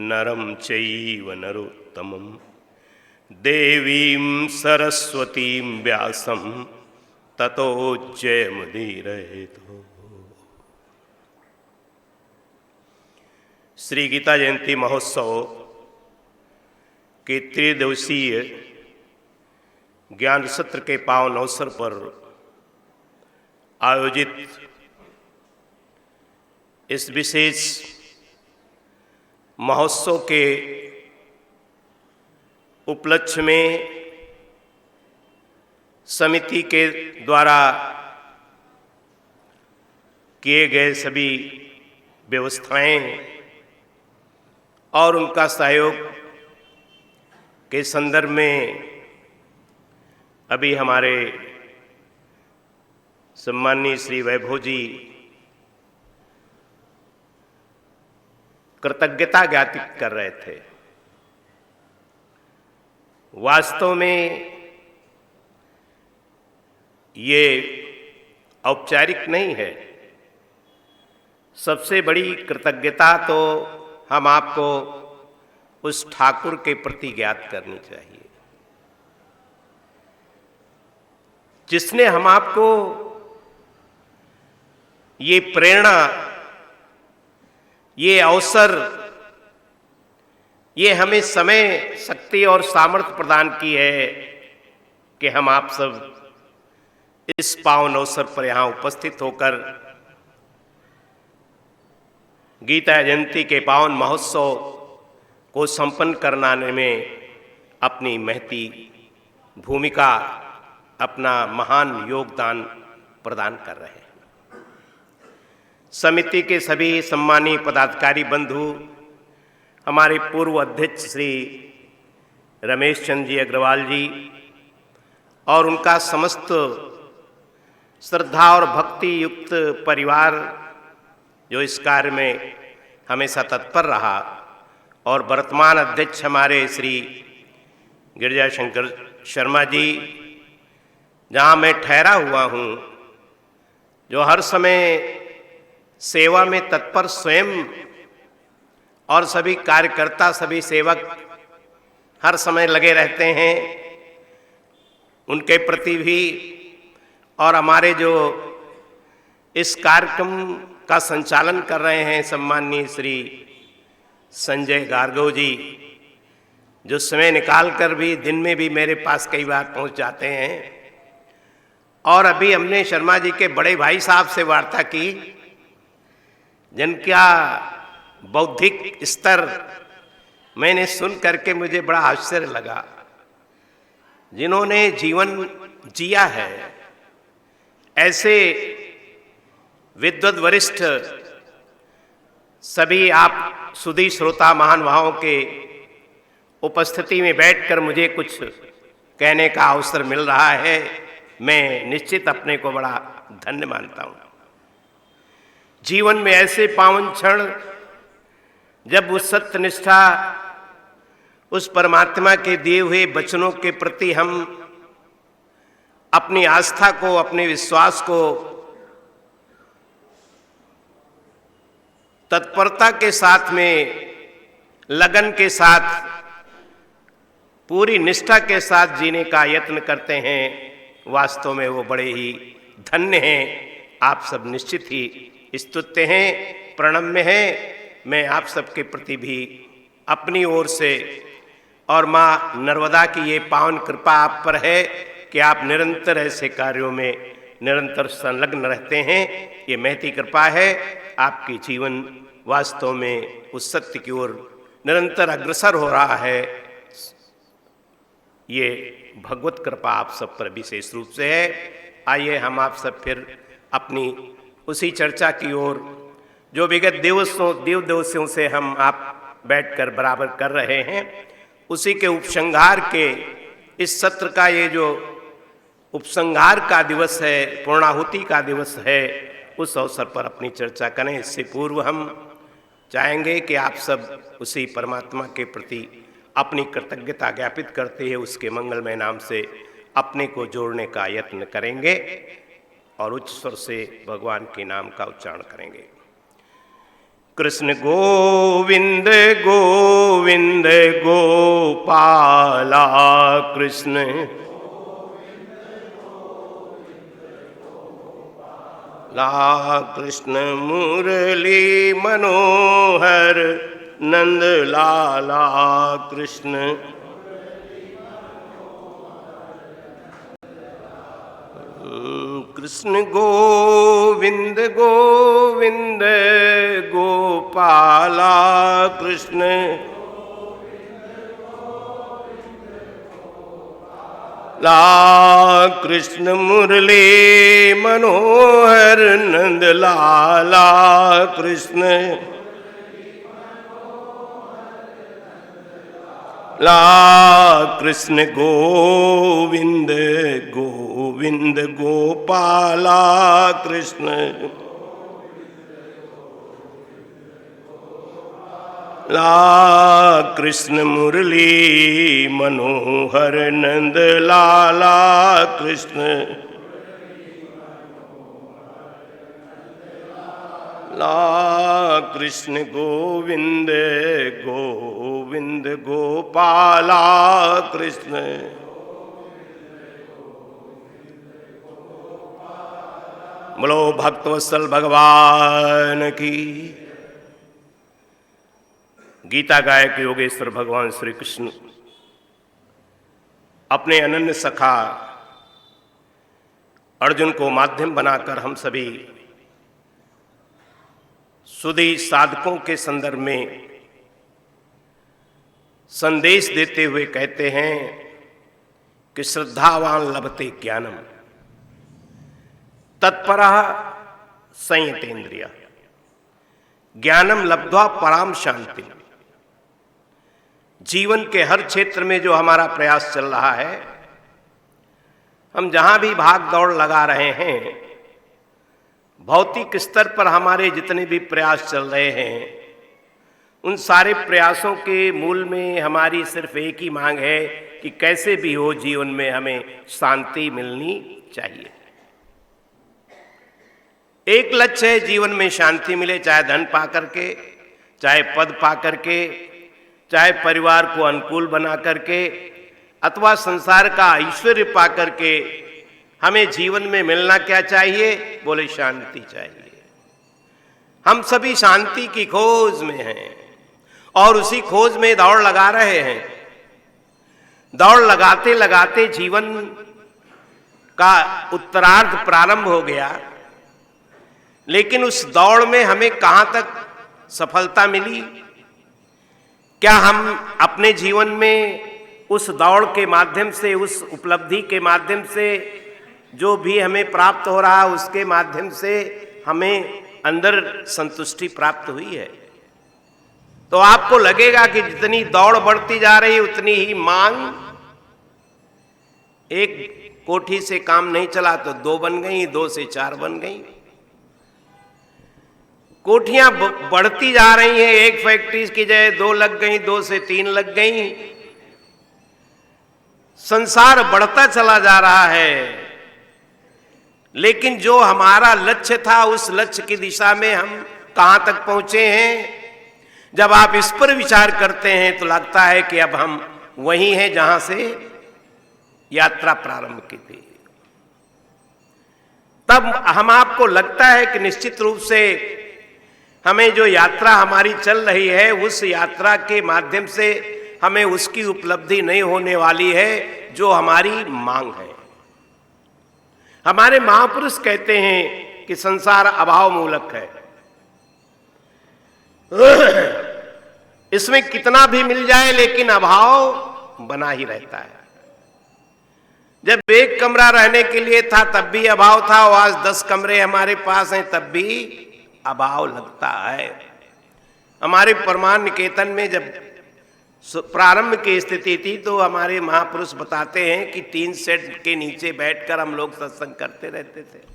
नरं चैव नरोत्तमं देवीं सरस्वतीं व्यासं ततो जयमुदीरयेत्। श्री गीता जयंती महोत्सव के त्रिदिवसीय ज्ञान सत्र के पावन अवसर पर आयोजित इस विशेष महोत्सव के उपलक्ष्य में समिति के द्वारा किए गए सभी व्यवस्थाएं और उनका सहयोग के संदर्भ में अभी हमारे सम्माननीय श्री वैभव जी कृतज्ञता ज्ञापित कर रहे थे। वास्तव में ये औपचारिक नहीं है। सबसे बड़ी कृतज्ञता तो हम आपको उस ठाकुर के प्रति ज्ञात करनी चाहिए जिसने हम आपको ये प्रेरणा, ये अवसर, ये हमें समय, शक्ति और सामर्थ्य प्रदान की है कि हम आप सब इस पावन अवसर पर यहाँ उपस्थित होकर गीता जयंती के पावन महोत्सव को संपन्न कराने में अपनी महती भूमिका, अपना महान योगदान प्रदान कर रहे हैं। समिति के सभी सम्मानीय पदाधिकारी बंधु, हमारे पूर्व अध्यक्ष श्री रमेश चंद्र जी अग्रवाल जी और उनका समस्त श्रद्धा और भक्ति युक्त परिवार जो इस कार्य में हमेशा तत्पर रहा, और वर्तमान अध्यक्ष हमारे श्री गिरिजा शंकर शर्मा जी, जहाँ मैं ठहरा हुआ हूँ, जो हर समय सेवा में तत्पर स्वयं और सभी कार्यकर्ता, सभी सेवक हर समय लगे रहते हैं, उनके प्रति भी, और हमारे जो इस कार्यक्रम का संचालन कर रहे हैं सम्माननीय श्री संजय गार्गव जी, जो समय निकालकर भी दिन में भी मेरे पास कई बार पहुंच जाते हैं। और अभी हमने शर्मा जी के बड़े भाई साहब से वार्ता की, जिनका बौद्धिक स्तर मैंने सुन करके मुझे बड़ा आश्चर्य लगा। जिन्होंने जीवन जिया है, ऐसे विद्वत वरिष्ठ सभी आप सुधी श्रोता महानुभावों के उपस्थिति में बैठकर मुझे कुछ कहने का अवसर मिल रहा है, मैं निश्चित अपने को बड़ा धन्य मानता हूं। जीवन में ऐसे पावन क्षण जब उस सत्यनिष्ठा, उस परमात्मा के दिए हुए वचनों के प्रति हम अपनी आस्था को, अपने विश्वास को तत्परता के साथ में, लगन के साथ, पूरी निष्ठा के साथ जीने का यत्न करते हैं, वास्तव में वो बड़े ही धन्य हैं। आप सब निश्चित ही स्तुत्य हैं, प्रणम्य हैं। मैं आप सबके प्रति भी अपनी ओर से और माँ नर्मदा की ये पावन कृपा आप पर है कि आप निरंतर ऐसे कार्यों में निरंतर संलग्न रहते हैं। ये महती कृपा है। आपकी जीवन वास्तव में उस सत्य की ओर निरंतर अग्रसर हो रहा है। ये भगवत कृपा आप सब पर विशेष रूप से है। आइए हम आप सब फिर अपनी उसी चर्चा की ओर, जो विगत दिवसों से हम आप बैठकर बराबर कर रहे हैं, उसी के उपसंहार के इस सत्र का ये जो उपसंहार का दिवस है, पूर्णाहुति का दिवस है, उस अवसर पर अपनी चर्चा करें। इससे पूर्व हम चाहेंगे कि आप सब उसी परमात्मा के प्रति अपनी कृतज्ञता ज्ञापित करते हुए उसके मंगलमय नाम से अपने को जोड़ने का यत्न करेंगे और उच्च स्वर से भगवान के नाम का उच्चारण करेंगे। कृष्ण गोविंद गोविंद गोपाला कृष्ण ला कृष्ण मुरली मनोहर नंद लाला कृष्ण कृष्ण गोविंद गोविंद गोपाला कृष्ण ला कृष्ण मुरली मनोहर नंद लाला कृष्ण ला कृष्ण गोविंद गोविंद गोपाला कृष्ण ला कृष्ण मुरली मनोहर नंद लाला कृष्ण ला कृष्ण गोविंद गोविंद गोपाला कृष्ण बोलो भक्तवत्सल भगवान की। गीता गायक योगेश्वर भगवान श्री कृष्ण अपने अनन्य सखा अर्जुन को माध्यम बनाकर हम सभी सुधी साधकों के संदर्भ में संदेश देते हुए कहते हैं कि श्रद्धावान लभते ज्ञानम तत्परः संयतेन्द्रिय ज्ञानम लब्ध्वा पराम शांति। जीवन के हर क्षेत्र में जो हमारा प्रयास चल रहा है, हम जहां भी भाग दौड़ लगा रहे हैं, भौतिक स्तर पर हमारे जितने भी प्रयास चल रहे हैं, उन सारे प्रयासों के मूल में हमारी सिर्फ एक ही मांग है कि कैसे भी हो जीवन में हमें शांति मिलनी चाहिए। एक लक्ष्य है जीवन में शांति मिले, चाहे धन पा करके, चाहे पद पा करके, चाहे परिवार को अनुकूल बना करके, अथवा संसार का ऐश्वर्य पा करके। हमें जीवन में मिलना क्या चाहिए? बोले शांति चाहिए। हम सभी शांति की खोज में हैं और उसी खोज में दौड़ लगा रहे हैं। दौड़ लगाते लगाते जीवन का उत्तरार्ध प्रारंभ हो गया, लेकिन उस दौड़ में हमें कहां तक सफलता मिली, क्या हम अपने जीवन में उस दौड़ के माध्यम से, उस उपलब्धि के माध्यम से, जो भी हमें प्राप्त हो रहा है उसके माध्यम से हमें अंदर संतुष्टि प्राप्त हुई है? तो आपको लगेगा कि जितनी दौड़ बढ़ती जा रही है उतनी ही मांग, एक कोठी से काम नहीं चला तो 2 बन गई, 2 से 4 बन गई। कोठियां बढ़ती जा रही हैं, एक फैक्ट्री की जगह 2 लग गई, 2 से 3 लग गई। संसार बढ़ता चला जा रहा है, लेकिन जो हमारा लक्ष्य था उस लक्ष्य की दिशा में हम कहां तक पहुंचे हैं? जब आप इस पर विचार करते हैं तो लगता है कि अब हम वहीं हैं जहां से यात्रा प्रारंभ की थी। तब हम आपको लगता है कि निश्चित रूप से हमें जो यात्रा हमारी चल रही है उस यात्रा के माध्यम से हमें उसकी उपलब्धि नहीं होने वाली है जो हमारी मांग है। हमारे महापुरुष कहते हैं कि संसार अभाव मूलक है, इसमें कितना भी मिल जाए लेकिन अभाव बना ही रहता है। जब 1 कमरा रहने के लिए था तब भी अभाव था, और आज 10 कमरे हमारे पास हैं तब भी अभाव लगता है। हमारे परमान निकेतन में जब प्रारंभ की स्थिति थी तो हमारे महापुरुष बताते हैं कि 3 सेट के नीचे बैठकर हम लोग सत्संग करते रहते थे।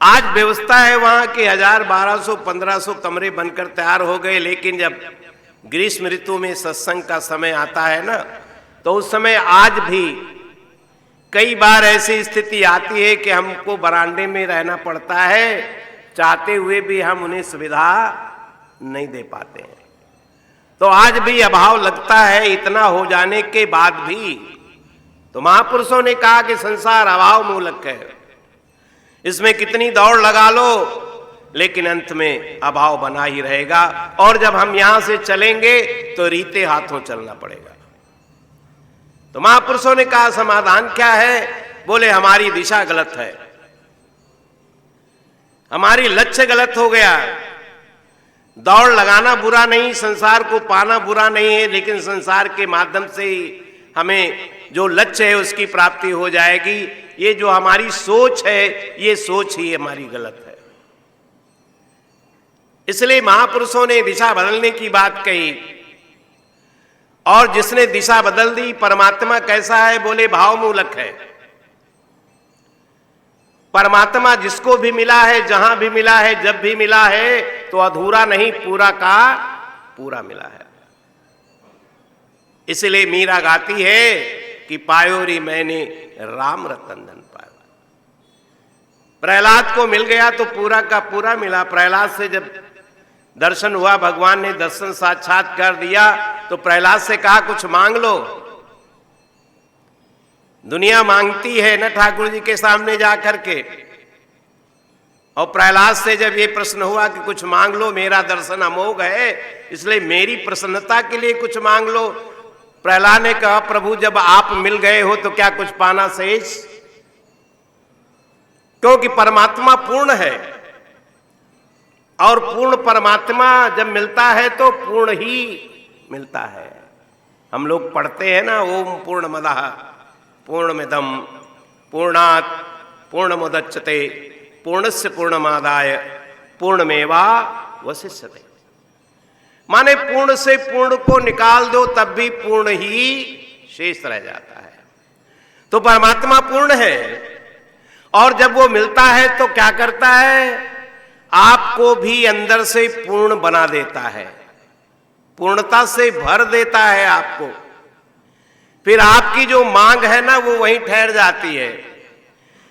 आज व्यवस्था है वहां के 1000, 1200, 1500 कमरे बनकर तैयार हो गए, लेकिन जब ग्रीष्म ऋतु में सत्संग का समय आता है ना, तो उस समय आज भी कई बार ऐसी स्थिति आती है कि हमको बरामदे में रहना पड़ता है, चाहते हुए भी हम उन्हें सुविधा नहीं दे पाते हैं। तो आज भी अभाव लगता है, इतना हो जाने के बाद भी। तो महापुरुषों ने कहा कि संसार अभाव मूलक है, इसमें कितनी दौड़ लगा लो लेकिन अंत में अभाव बना ही रहेगा, और जब हम यहां से चलेंगे तो रीते हाथों चलना पड़ेगा। तो महापुरुषों ने कहा समाधान क्या है? बोले हमारी दिशा गलत है, हमारी लक्ष्य गलत हो गया। दौड़ लगाना बुरा नहीं, संसार को पाना बुरा नहीं है, लेकिन संसार के माध्यम से ही हमें जो लक्ष्य है उसकी प्राप्ति हो जाएगी। ये जो हमारी सोच है ये सोच ही हमारी गलत है। इसलिए महापुरुषों ने दिशा बदलने की बात कही, और जिसने दिशा बदल दी, परमात्मा कैसा है? बोले भाव मूलक है। परमात्मा जिसको भी मिला है, जहां भी मिला है, जब भी मिला है, तो अधूरा नहीं, पूरा का पूरा मिला है। इसलिए मीरा गाती है कि पायो री मैंने राम रतन धन पाया। प्रहलाद को मिल गया तो पूरा का पूरा मिला। प्रहलाद से जब दर्शन हुआ, भगवान ने दर्शन साक्षात कर दिया, तो प्रहलाद से कहा कुछ मांग लो। दुनिया मांगती है ना ठाकुर जी के सामने जाकर के, और प्रहलाद से जब ये प्रश्न हुआ कि कुछ मांग लो, मेरा दर्शन अमोघ है इसलिए मेरी प्रसन्नता के लिए कुछ मांग लो। प्रहलाद ने कहा प्रभु जब आप मिल गए हो तो क्या कुछ पाना शेष? क्योंकि परमात्मा पूर्ण है, और पूर्ण परमात्मा जब मिलता है तो पूर्ण ही मिलता है। हम लोग पढ़ते हैं ना, ओम पूर्णमदः पूर्णमिदं पूर्णात् पूर्णमुदच्यते पूर्णस्य पूर्णमादाय पूर्णमेवावशिष्यते। माने पूर्ण से पूर्ण को निकाल दो तब भी पूर्ण ही शेष रह जाता है। तो परमात्मा पूर्ण है, और जब वो मिलता है तो क्या करता है? आपको भी अंदर से पूर्ण बना देता है, पूर्णता से भर देता है आपको। फिर आपकी जो मांग है ना वो वहीं ठहर जाती है।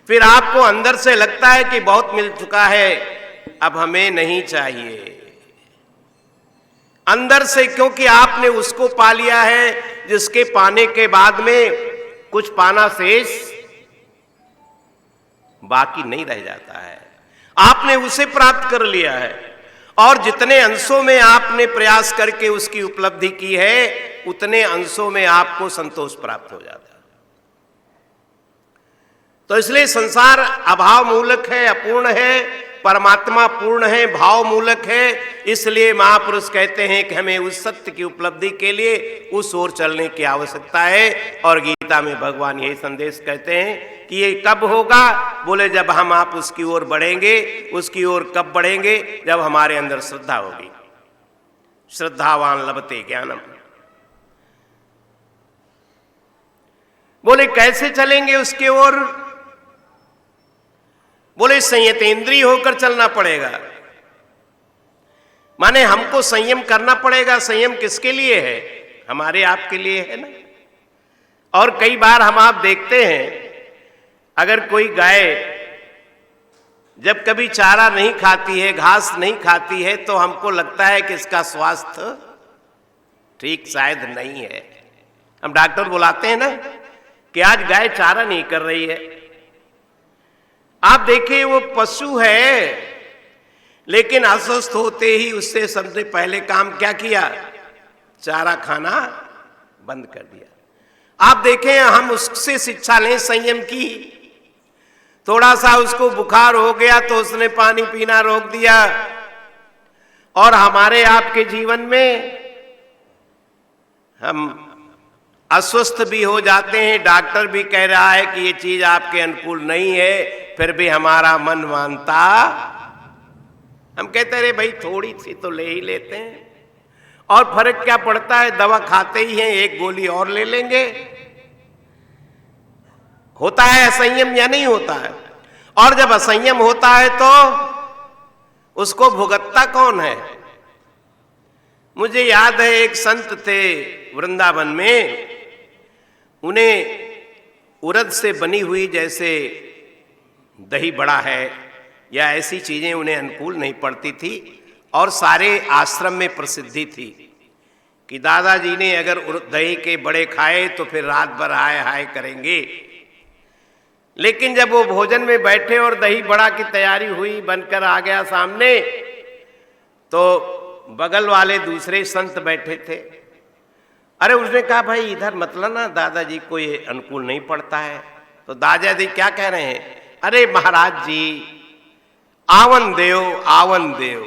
फिर आपको अंदर से लगता है कि बहुत मिल चुका है, अब हमें नहीं चाहिए। अंदर से, क्योंकि आपने उसको पा लिया है जिसके पाने के बाद में कुछ पाना शेष बाकी नहीं रह जाता है। आपने उसे प्राप्त कर लिया है, और जितने अंशों में आपने प्रयास करके उसकी उपलब्धि की है उतने अंशों में आपको संतोष प्राप्त हो जाता है। तो इसलिए संसार अभाव मूलक है, अपूर्ण है, परमात्मा पूर्ण है, भाव मूलक है। इसलिए महापुरुष कहते हैं कि हमें उस सत्य की उपलब्धि के लिए उस ओर चलने की आवश्यकता है। और गीता में भगवान यही संदेश कहते हैं कि ये कब होगा? बोले जब हम आप उसकी ओर बढ़ेंगे। उसकी ओर कब बढ़ेंगे? जब हमारे अंदर श्रद्धा होगी। श्रद्धावान लभते ज्ञानम। बोले कैसे चलेंगे उसके ओर? बोले संयतेंद्रिय होकर चलना पड़ेगा, माने हमको संयम करना पड़ेगा। संयम किसके लिए है? हमारे आपके लिए है ना। और कई बार हम आप देखते हैं, अगर कोई गाय जब कभी चारा नहीं खाती है, घास नहीं खाती है, तो हमको लगता है कि इसका स्वास्थ्य ठीक शायद नहीं है। हम डॉक्टर बुलाते हैं ना कि आज गाय चारा नहीं कर रही है। आप देखिए वो पशु है, लेकिन अस्वस्थ होते ही उससे सबसे पहले काम क्या किया? चारा खाना बंद कर दिया। आप देखें, हम उससे शिक्षा लें संयम की। थोड़ा सा उसको बुखार हो गया तो उसने पानी पीना रोक दिया। और हमारे आपके जीवन में हम अस्वस्थ भी हो जाते हैं, डॉक्टर भी कह रहा है कि ये चीज आपके अनुकूल नहीं है, फिर भी हमारा मन मानता। हम कहते रहे भाई थोड़ी सी तो ले ही लेते हैं, और फर्क क्या पड़ता है, दवा खाते ही हैं, एक गोली और ले लेंगे। होता है असंयम या नहीं होता है? और जब असंयम होता है तो उसको भुगतता कौन है? मुझे याद है एक संत थे वृंदावन में, उन्हें उड़द से बनी हुई जैसे दही बड़ा है या ऐसी चीजें उन्हें अनुकूल नहीं पड़ती थी, और सारे आश्रम में प्रसिद्धि थी कि दादाजी ने अगर दही के बड़े खाए तो फिर रात भर हाय हाय करेंगे। लेकिन जब वो भोजन में बैठे और दही बड़ा की तैयारी हुई, बनकर आ गया सामने, तो बगल वाले दूसरे संत बैठे थे। अरे उसने कहा भाई इधर मत लाना, दादाजी को ये अनुकूल नहीं पड़ता है। तो दादाजी क्या कह रहे हैं? अरे महाराज जी आवन देव, आवन देव।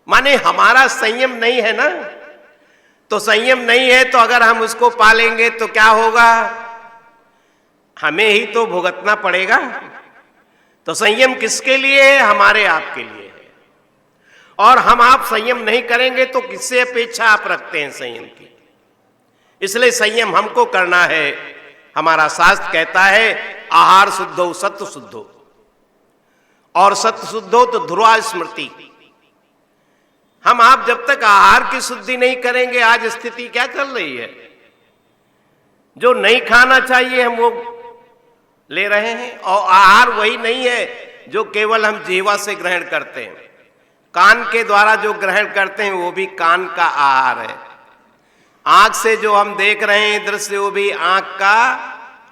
माने हमारा संयम नहीं है ना, तो संयम नहीं है तो अगर हम उसको पालेंगे तो क्या होगा? हमें ही तो भुगतना पड़ेगा। तो संयम किसके लिए है? हमारे आपके लिए है। और हम आप संयम नहीं करेंगे तो किससे अपेक्षा आप रखते हैं संयम की? इसलिए संयम हमको करना है। हमारा शास्त्र कहता है आहार शुद्धो सत्व शुद्धो, और सत्य शुद्धो तो ध्रुवा स्मृति। हम आप जब तक आहार की शुद्धि नहीं करेंगे, आज स्थिति क्या चल रही है? जो नहीं खाना चाहिए हम वो ले रहे हैं, और आहार वही नहीं है जो केवल हम जीवा से ग्रहण करते हैं। कान के द्वारा जो ग्रहण करते हैं वो भी कान का आहार है। आंख से जो हम देख रहे हैं दृश्य वो भी आंख का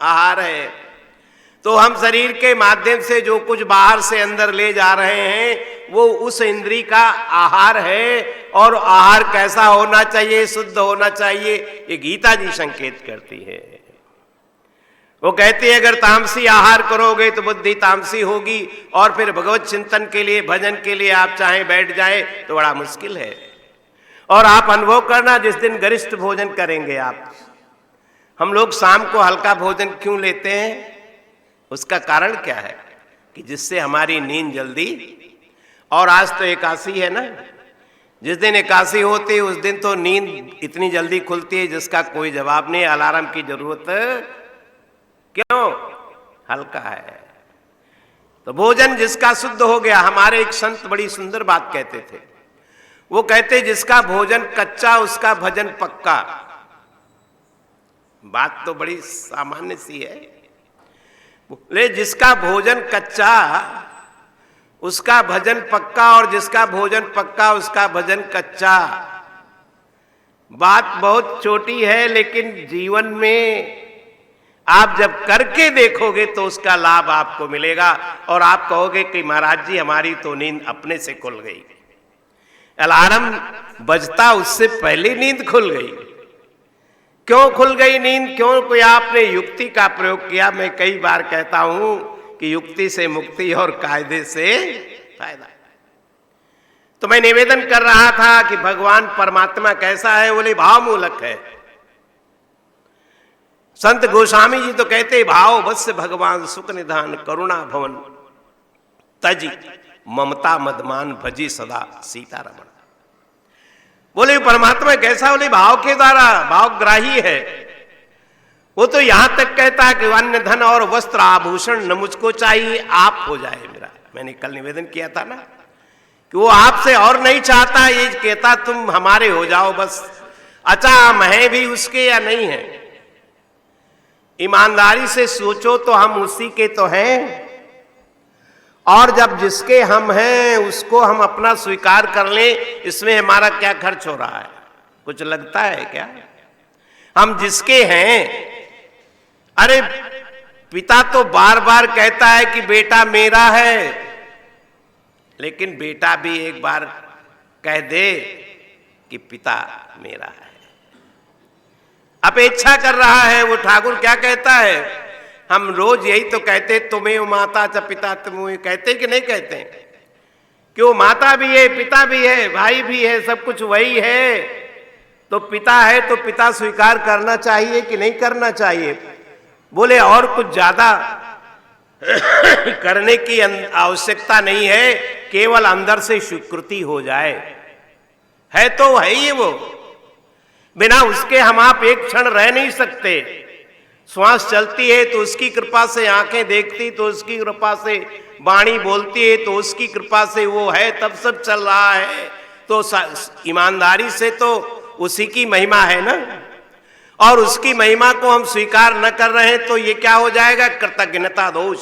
आहार है। तो हम शरीर के माध्यम से जो कुछ बाहर से अंदर ले जा रहे हैं वो उस इंद्री का आहार है। और आहार कैसा होना चाहिए? शुद्ध होना चाहिए। ये गीता जी संकेत करती है। वो कहती है अगर तामसी आहार करोगे तो बुद्धि तामसी होगी, और फिर भगवत चिंतन के लिए, भजन के लिए आप चाहें बैठ जाए तो बड़ा मुश्किल है। और आप अनुभव करना जिस दिन गरिष्ठ भोजन करेंगे आप। हम लोग शाम को हल्का भोजन क्यों लेते हैं? उसका कारण क्या है? कि जिससे हमारी नींद जल्दी, और आज तो एकादशी है ना, जिस दिन एकादशी होती है उस दिन तो नींद इतनी जल्दी खुलती है जिसका कोई जवाब नहीं। अलार्म की जरूरत क्यों? हल्का है। तो भोजन जिसका शुद्ध हो गया। हमारे एक संत बड़ी सुंदर बात कहते थे, वो कहते जिसका भोजन कच्चा उसका भजन पक्का। बात तो बड़ी सामान्य सी है। ले जिसका भोजन कच्चा उसका भजन पक्का, और जिसका भोजन पक्का उसका भजन कच्चा। बात बहुत छोटी है, लेकिन जीवन में आप जब करके देखोगे तो उसका लाभ आपको मिलेगा, और आप कहोगे कि महाराज जी हमारी तो नींद अपने से खुल गई। अलार्म बजता उससे पहले नींद खुल गई। क्यों खुल गई नींद? क्यों? कोई आपने युक्ति का प्रयोग किया। मैं कई बार कहता हूं कि युक्ति से मुक्ति और कायदे से फायदा। तो मैं निवेदन कर रहा था कि भगवान परमात्मा कैसा है, बोले भाव मूलक है। संत गोस्वामी जी तो कहते भाव बस भगवान सुख निधान करुणा भवन तजी ममता मदमान भजी सदा सीतारमण। बोले परमात्मा कैसा, बोले भाव के द्वारा, भावग्राही है। वो तो यहां तक कहता है कि अन्य धन और वस्त्र आभूषण न मुझको चाहिए, आप हो जाए मेरा। मैंने कल निवेदन किया था ना कि वो आपसे और नहीं चाहता, ये कहता तुम हमारे हो जाओ बस। अच्छा हम हैं भी उसके या नहीं है? ईमानदारी से सोचो तो हम उसी के तो हैं, और जब जिसके हम हैं उसको हम अपना स्वीकार कर लें, इसमें हमारा क्या खर्च हो रहा है? कुछ लगता है क्या? हम जिसके हैं, अरे पिता तो बार बार कहता है कि बेटा मेरा है, लेकिन बेटा भी एक बार कह दे कि पिता मेरा है, अपेक्षा कर रहा है। वो ठाकुर क्या कहता है, हम रोज यही तो कहते तुम्हें माता च पिता तुम्हें, कहते कि नहीं कहते? कि वो माता भी है, पिता भी है, भाई भी है, सब कुछ वही है। तो पिता है तो पिता स्वीकार करना चाहिए कि नहीं करना चाहिए? बोले और कुछ ज्यादा करने की आवश्यकता नहीं है, केवल अंदर से स्वीकृति हो जाए। है तो है ही वो, बिना उसके हम आप एक क्षण रह नहीं सकते। श्वास चलती है तो उसकी कृपा से, आंखें देखती तो उसकी कृपा से, वाणी बोलती है तो उसकी कृपा से वो है, तब सब चल रहा है। तो ईमानदारी से तो उसी की महिमा है ना, और उसकी महिमा को हम स्वीकार न कर रहे हैं तो ये क्या हो जाएगा? कृतज्ञता दोष।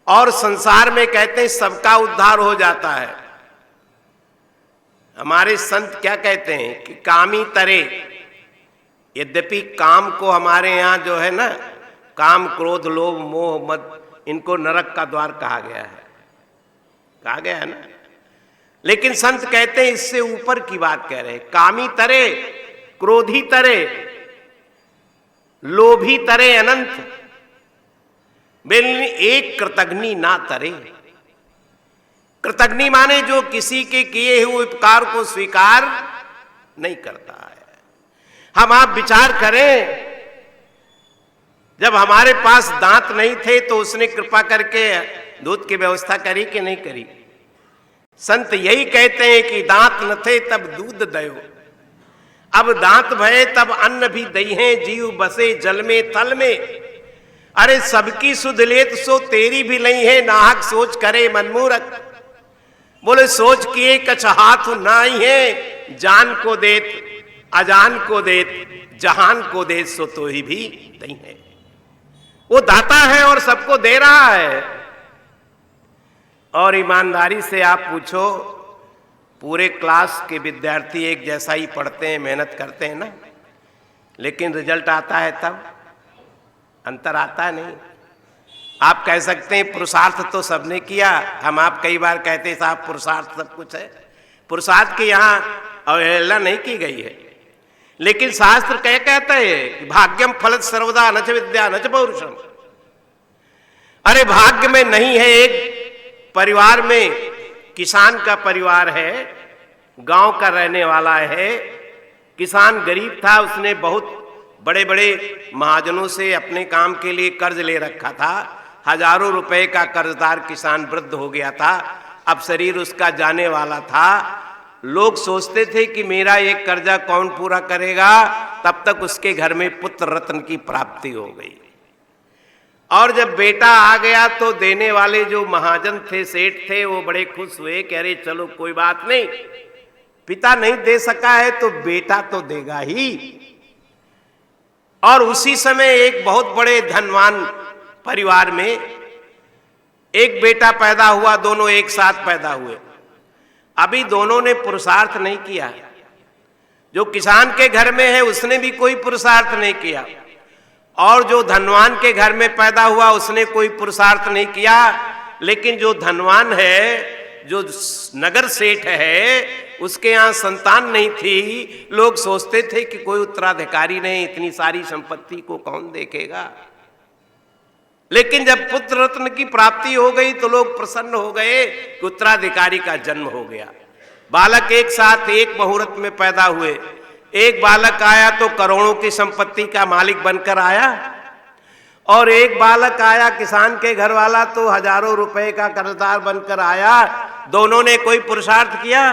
और संसार में कहते हैं सबका उद्धार हो जाता है। हमारे संत क्या कहते हैं कि कामी तरे, यद्यपि काम को हमारे यहाँ जो है ना, काम क्रोध लोभ मोह मद, इनको नरक का द्वार कहा गया है, कहा गया है ना। लेकिन संत कहते हैं इससे ऊपर की बात कह रहे हैं। कामी तरे, क्रोधी तरे, लोभी तरे अनंत, बिल्कुल एक कृतज्ञी ना तरे। कृतज्ञी माने जो किसी के किए हुए उपकार को स्वीकार नहीं करता है। हम आप विचार करें, जब हमारे पास दांत नहीं थे तो उसने कृपा करके दूध की व्यवस्था करी कि नहीं करी? संत यही कहते हैं कि दांत न थे तब दूध दयो, अब दांत भये तब अन्न भी दई है, जीव बसे जल में थल में। अरे सबकी सुध लेत सो तेरी भी नहीं है, नाहक सोच करे मनमूरख। बोले सोच किए कछ हाथ नाई है, जान को देत अजान को देत, जहान को देत सो तो ही भी नहीं है। वो दाता है और सबको दे रहा है। और ईमानदारी से आप पूछो, पूरे क्लास के विद्यार्थी एक जैसा ही पढ़ते हैं, मेहनत करते हैं ना, लेकिन रिजल्ट आता है तब अंतर आता नहीं। आप कह सकते हैं पुरुषार्थ तो सबने किया, हम आप कई बार कहते हैं साहब पुरुषार्थ सब कुछ है, पुरुषार्थ की यहाँ अवहेलना नहीं की गई है। लेकिन शास्त्र क्या कहता है कि भाग्यम फलत सर्वदा नच विद्या नच पौरुषम। अरे भाग्य में नहीं है। एक परिवार में, किसान का परिवार है, गांव का रहने वाला है, किसान गरीब था, उसने बहुत बड़े बड़े महाजनों से अपने काम के लिए कर्ज ले रखा था। हजारों रुपए का कर्जदार किसान वृद्ध हो गया था, अब शरीर उसका जाने वाला था। लोग सोचते थे कि मेरा एक कर्जा कौन पूरा करेगा, तब तक उसके घर में पुत्र रत्न की प्राप्ति हो गई। और जब बेटा आ गया तो देने वाले जो महाजन थे, सेठ थे, वो बड़े खुश हुए कि अरे चलो कोई बात नहीं, पिता नहीं दे सका है तो बेटा तो देगा ही। और उसी समय एक बहुत बड़े धनवान परिवार में एक बेटा पैदा हुआ, दोनों एक साथ पैदा हुए। अभी दोनों ने पुरुषार्थ नहीं किया। जो किसान के घर में है उसने भी कोई पुरुषार्थ नहीं किया, और जो धनवान के घर में पैदा हुआ उसने कोई पुरुषार्थ नहीं किया। लेकिन जो धनवान है, जो नगर सेठ है, उसके यहाँ संतान नहीं थी। लोग सोचते थे कि कोई उत्तराधिकारी नहीं, इतनी सारी संपत्ति को कौन देखेगा। लेकिन जब पुत्र रत्न की प्राप्ति हो गई तो लोग प्रसन्न हो गए कि उत्तराधिकारी का जन्म हो गया। बालक एक साथ एक मुहूर्त में पैदा हुए। एक बालक आया तो करोड़ों की संपत्ति का मालिक बनकर आया, और एक बालक आया किसान के घर वाला तो हजारों रुपए का कर्जदार बनकर आया। दोनों ने कोई पुरुषार्थ किया?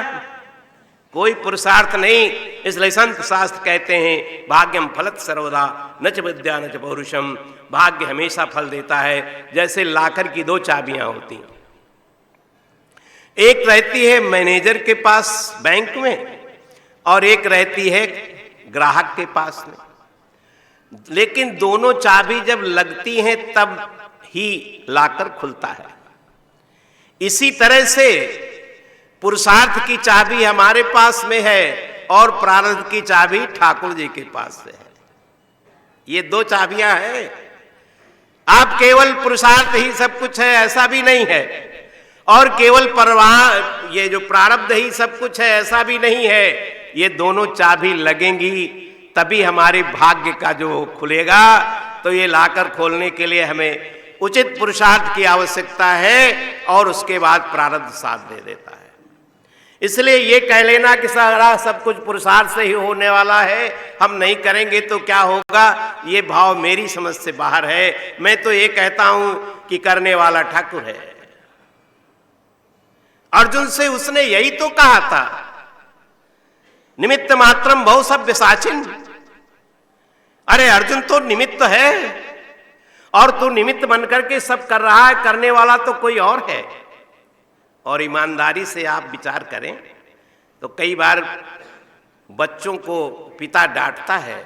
कोई पुरुषार्थ नहीं। इसलिए संत शास्त्र कहते हैं भाग्यम फलत सर्वदा न च विद्या न च पौरुषम। भाग्य हमेशा फल देता है। जैसे लाकर की दो चाबियां होती हैं, एक रहती है मैनेजर के पास बैंक में और एक रहती है ग्राहक के पास में, लेकिन दोनों चाबी जब लगती हैं तब ही लाकर खुलता है। इसी तरह से पुरुषार्थ की चाबी हमारे पास में है और प्रारब्ध की चाबी ठाकुर जी के पास है। ये दो चाबियां हैं। आप केवल पुरुषार्थ ही सब कुछ है ऐसा भी नहीं है, और केवल परवाह ये जो प्रारब्ध ही सब कुछ है ऐसा भी नहीं है। ये दोनों चाबी लगेंगी तभी हमारे भाग्य का जो खुलेगा। तो ये लाकर खोलने के लिए हमें उचित पुरुषार्थ की आवश्यकता है और उसके बाद प्रारब्ध साथ दे देता है। इसलिए ये कह लेना कि सारा सब कुछ पुरुषार्थ से ही होने वाला है, हम नहीं करेंगे तो क्या होगा, ये भाव मेरी समझ से बाहर है। मैं तो ये कहता हूं कि करने वाला ठाकुर है। अर्जुन से उसने यही तो कहा था, निमित्त मात्रम बहु सभ्य साचिन। अरे अर्जुन तो निमित्त है और तू निमित्त बनकर के सब कर रहा है, करने वाला तो कोई और है। और ईमानदारी से आप विचार करें तो कई बार बच्चों को पिता डांटता है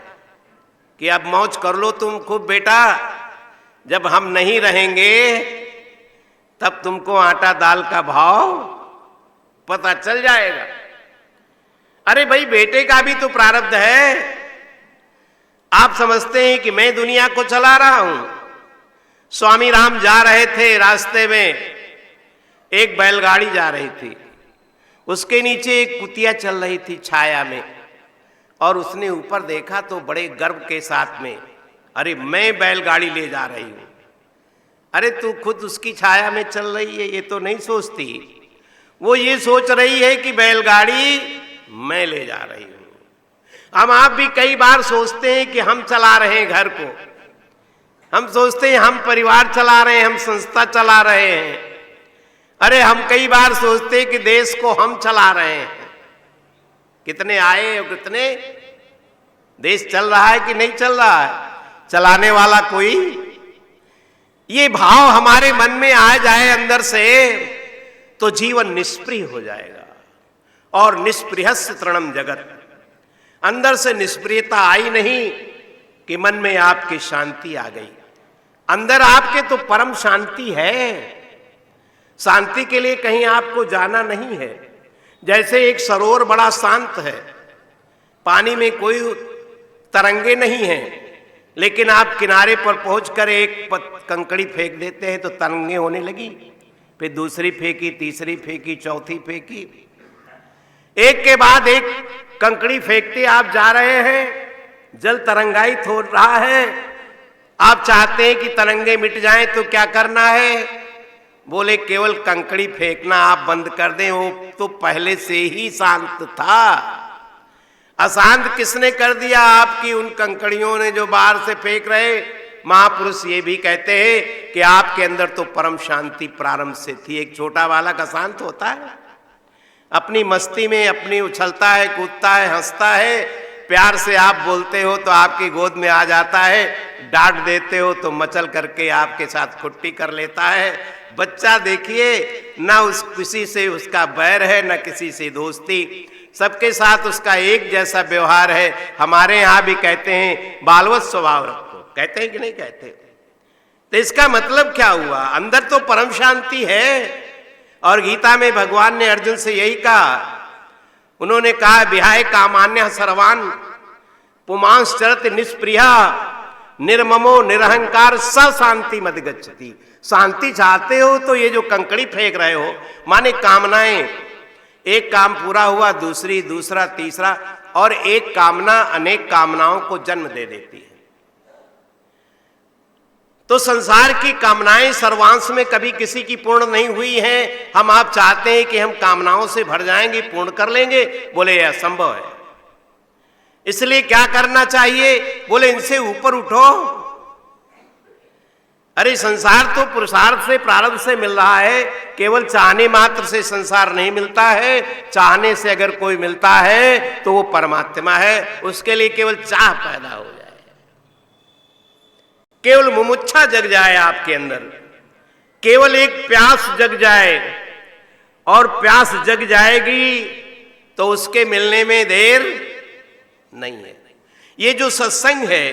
कि अब मौज कर लो तुम खूब बेटा, जब हम नहीं रहेंगे तब तुमको आटा दाल का भाव पता चल जाएगा। अरे भाई बेटे का भी तो प्रारब्ध है। आप समझते हैं कि मैं दुनिया को चला रहा हूं। स्वामी राम जा रहे थे, रास्ते में एक बैलगाड़ी जा रही थी, उसके नीचे एक कुतिया चल रही थी छाया में, और उसने ऊपर देखा तो बड़े गर्व के साथ में, अरे मैं बैलगाड़ी ले जा रही हूं। अरे तू खुद उसकी छाया में चल रही है, ये तो नहीं सोचती। वो ये सोच रही है कि बैलगाड़ी मैं ले जा रही हूं। हम आप भी कई बार सोचते हैं कि हम चला रहे हैं घर को, हम सोचते हैं हम परिवार चला रहे हैं, हम संस्था चला रहे हैं। अरे हम कई बार सोचते हैं कि देश को हम चला रहे हैं। कितने आए और कितने देश चल रहा है कि नहीं चल रहा है, चलाने वाला कोई। ये भाव हमारे मन में आ जाए अंदर से तो जीवन निष्प्रिय हो जाएगा। और निष्प्रियस्य तृणम जगत, अंदर से निष्प्रियता आई नहीं कि मन में आपकी शांति आ गई। अंदर आपके तो परम शांति है। शांति के लिए कहीं आपको जाना नहीं है। जैसे एक सरोवर बड़ा शांत है, पानी में कोई तरंगे नहीं हैं, लेकिन आप किनारे पर पहुंचकर एक कंकड़ी फेंक देते हैं तो तरंगे होने लगी, फिर दूसरी फेंकी, तीसरी फेंकी, चौथी फेंकी, एक के बाद एक कंकड़ी फेंकते आप जा रहे हैं। जल तरंगायित हो रहा है। आप चाहते हैं कि तरंगे मिट जाएं तो क्या करना है? बोले केवल कंकड़ी फेंकना आप बंद कर दें, वो तो पहले से ही शांत था। अशांत किसने कर दिया? आपकी उन कंकड़ियों ने जो बाहर से फेंक रहे। महापुरुष ये भी कहते हैं कि आपके अंदर तो परम शांति प्रारंभ से थी। एक छोटा बालक अशांत होता है, अपनी मस्ती में अपनी उछलता है, कूदता है, हंसता है। प्यार से आप बोलते हो तो आपकी गोद में आ जाता है, डांट देते हो तो मचल करके आपके साथ खुट्टी कर लेता है। बच्चा देखिए, ना उस किसी से उसका बैर है, ना किसी से दोस्ती, सबके साथ उसका एक जैसा व्यवहार है। हमारे यहाँ भी कहते हैं बालवत स्वभाव रखो, कहते हैं कि नहीं कहते? तो इसका मतलब क्या हुआ? अंदर तो परम शांति है। और गीता में भगवान ने अर्जुन से यही कहा। उन्होंने कहा विहाय कामान्य सर्वान पुमांस चरत निष्प्रिया निर्ममो निरहंकार स शांति मद गच्छति। शांति चाहते हो तो ये जो कंकड़ी फेंक रहे हो, माने कामनाएं, एक काम पूरा हुआ, दूसरी, दूसरा, तीसरा, और एक कामना अनेक कामनाओं को जन्म दे देती है। तो संसार की कामनाएं सर्वांश में कभी किसी की पूर्ण नहीं हुई हैं। हम आप चाहते हैं कि हम कामनाओं से भर जाएंगे, पूर्ण कर लेंगे, बोले यह असंभव है। इसलिए क्या करना चाहिए? बोले इनसे ऊपर उठो। अरे संसार तो पुरुषार्थ से, प्रारब्ध से मिल रहा है। केवल चाहने मात्र से संसार नहीं मिलता है। चाहने से अगर कोई मिलता है तो वो परमात्मा है। उसके लिए केवल चाह पैदा हो जाए, केवल मुमुक्षा जग जाए आपके अंदर, केवल एक प्यास जग जाए, और प्यास जग जाएगी तो उसके मिलने में देर नहीं है। ये जो सत्संग है,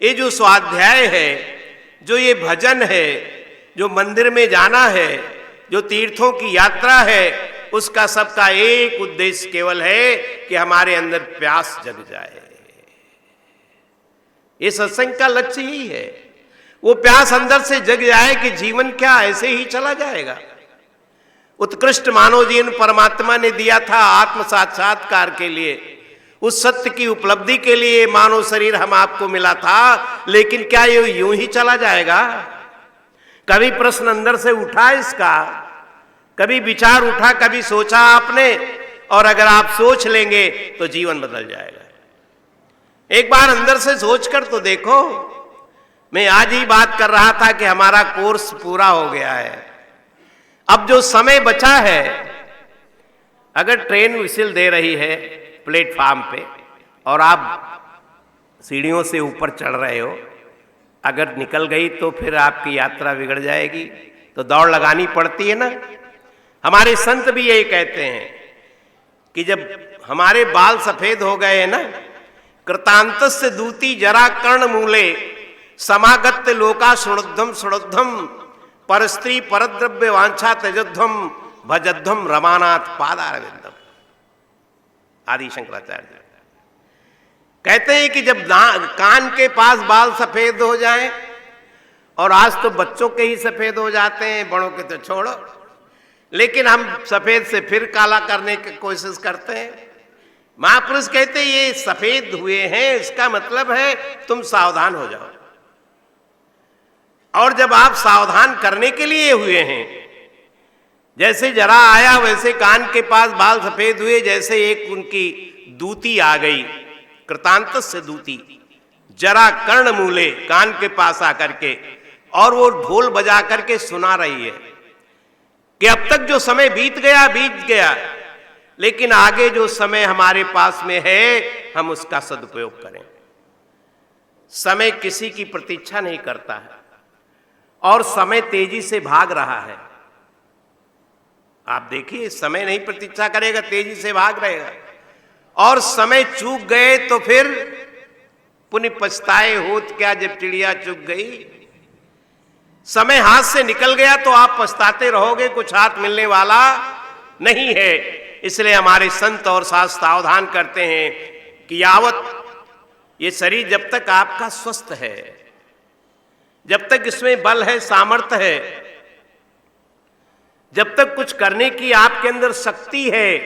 ये जो स्वाध्याय है, जो ये भजन है, जो मंदिर में जाना है, जो तीर्थों की यात्रा है, उसका सबका एक उद्देश्य केवल है कि हमारे अंदर प्यास जग जाए। ये सत्संग का लक्ष्य ही है। वो प्यास अंदर से जग जाए कि जीवन क्या ऐसे ही चला जाएगा। उत्कृष्ट मानव जीवन परमात्मा ने दिया था आत्म साक्षात्कार के लिए, उस सत्य की उपलब्धि के लिए मानव शरीर हम आपको मिला था। लेकिन क्या ये यूं ही चला जाएगा? कभी प्रश्न अंदर से उठा इसका, कभी विचार उठा, कभी सोचा आपने? और अगर आप सोच लेंगे तो जीवन बदल जाएगा। एक बार अंदर से सोचकर तो देखो। मैं आज ही बात कर रहा था कि हमारा कोर्स पूरा हो गया है। अब जो समय बचा है, अगर ट्रेन विसिल दे रही है प्लेटफार्म पे और आप सीढ़ियों से ऊपर चढ़ रहे हो, अगर निकल गई तो फिर आपकी यात्रा बिगड़ जाएगी। तो दौड़ लगानी पड़ती है ना। हमारे संत भी यही कहते हैं कि जब हमारे बाल सफेद हो गए हैं ना, कृतांतस्य दूती जरा कर्ण मूले समागत लोका सुणुद्धम सुणुद्धम पर स्त्री परद्रव्य वांछा त्यजध्वम भजध्वम रमानाथ पादारविंदम। आदि शंकराचार्य कहते हैं कि जब कान के पास बाल सफेद हो जाएं, और आज तो बच्चों के ही सफेद हो जाते हैं, बड़ों के तो छोड़ो, लेकिन हम सफेद से फिर काला करने की कोशिश करते हैं। महापुरुष कहते ये सफेद हुए हैं, इसका मतलब है तुम सावधान हो जाओ। और जब आप सावधान करने के लिए हुए हैं, जैसे जरा आया वैसे कान के पास बाल सफेद हुए, जैसे एक उनकी दूती आ गई, कृतांतस्य दूती जरा कर्ण मूले, कान के पास आकर के, और वो ढोल बजा करके सुना रही है कि अब तक जो समय बीत गया, लेकिन आगे जो समय हमारे पास में है हम उसका सदुपयोग करें। समय किसी की प्रतीक्षा नहीं करता है, और समय तेजी से भाग रहा है। आप देखिए, समय नहीं प्रतीक्षा करेगा, तेजी से भाग रहेगा। और समय चूक गए तो फिर पुण्य पछताए होत क्या जब चिड़िया चुग गई। समय हाथ से निकल गया तो आप पछताते रहोगे, कुछ हाथ मिलने वाला नहीं है। इसलिए हमारे संत और शास्त्र सावधान करते हैं कि यावत ये शरीर जब तक आपका स्वस्थ है, जब तक इसमें बल है, सामर्थ्य है, जब तक कुछ करने की आपके अंदर शक्ति है,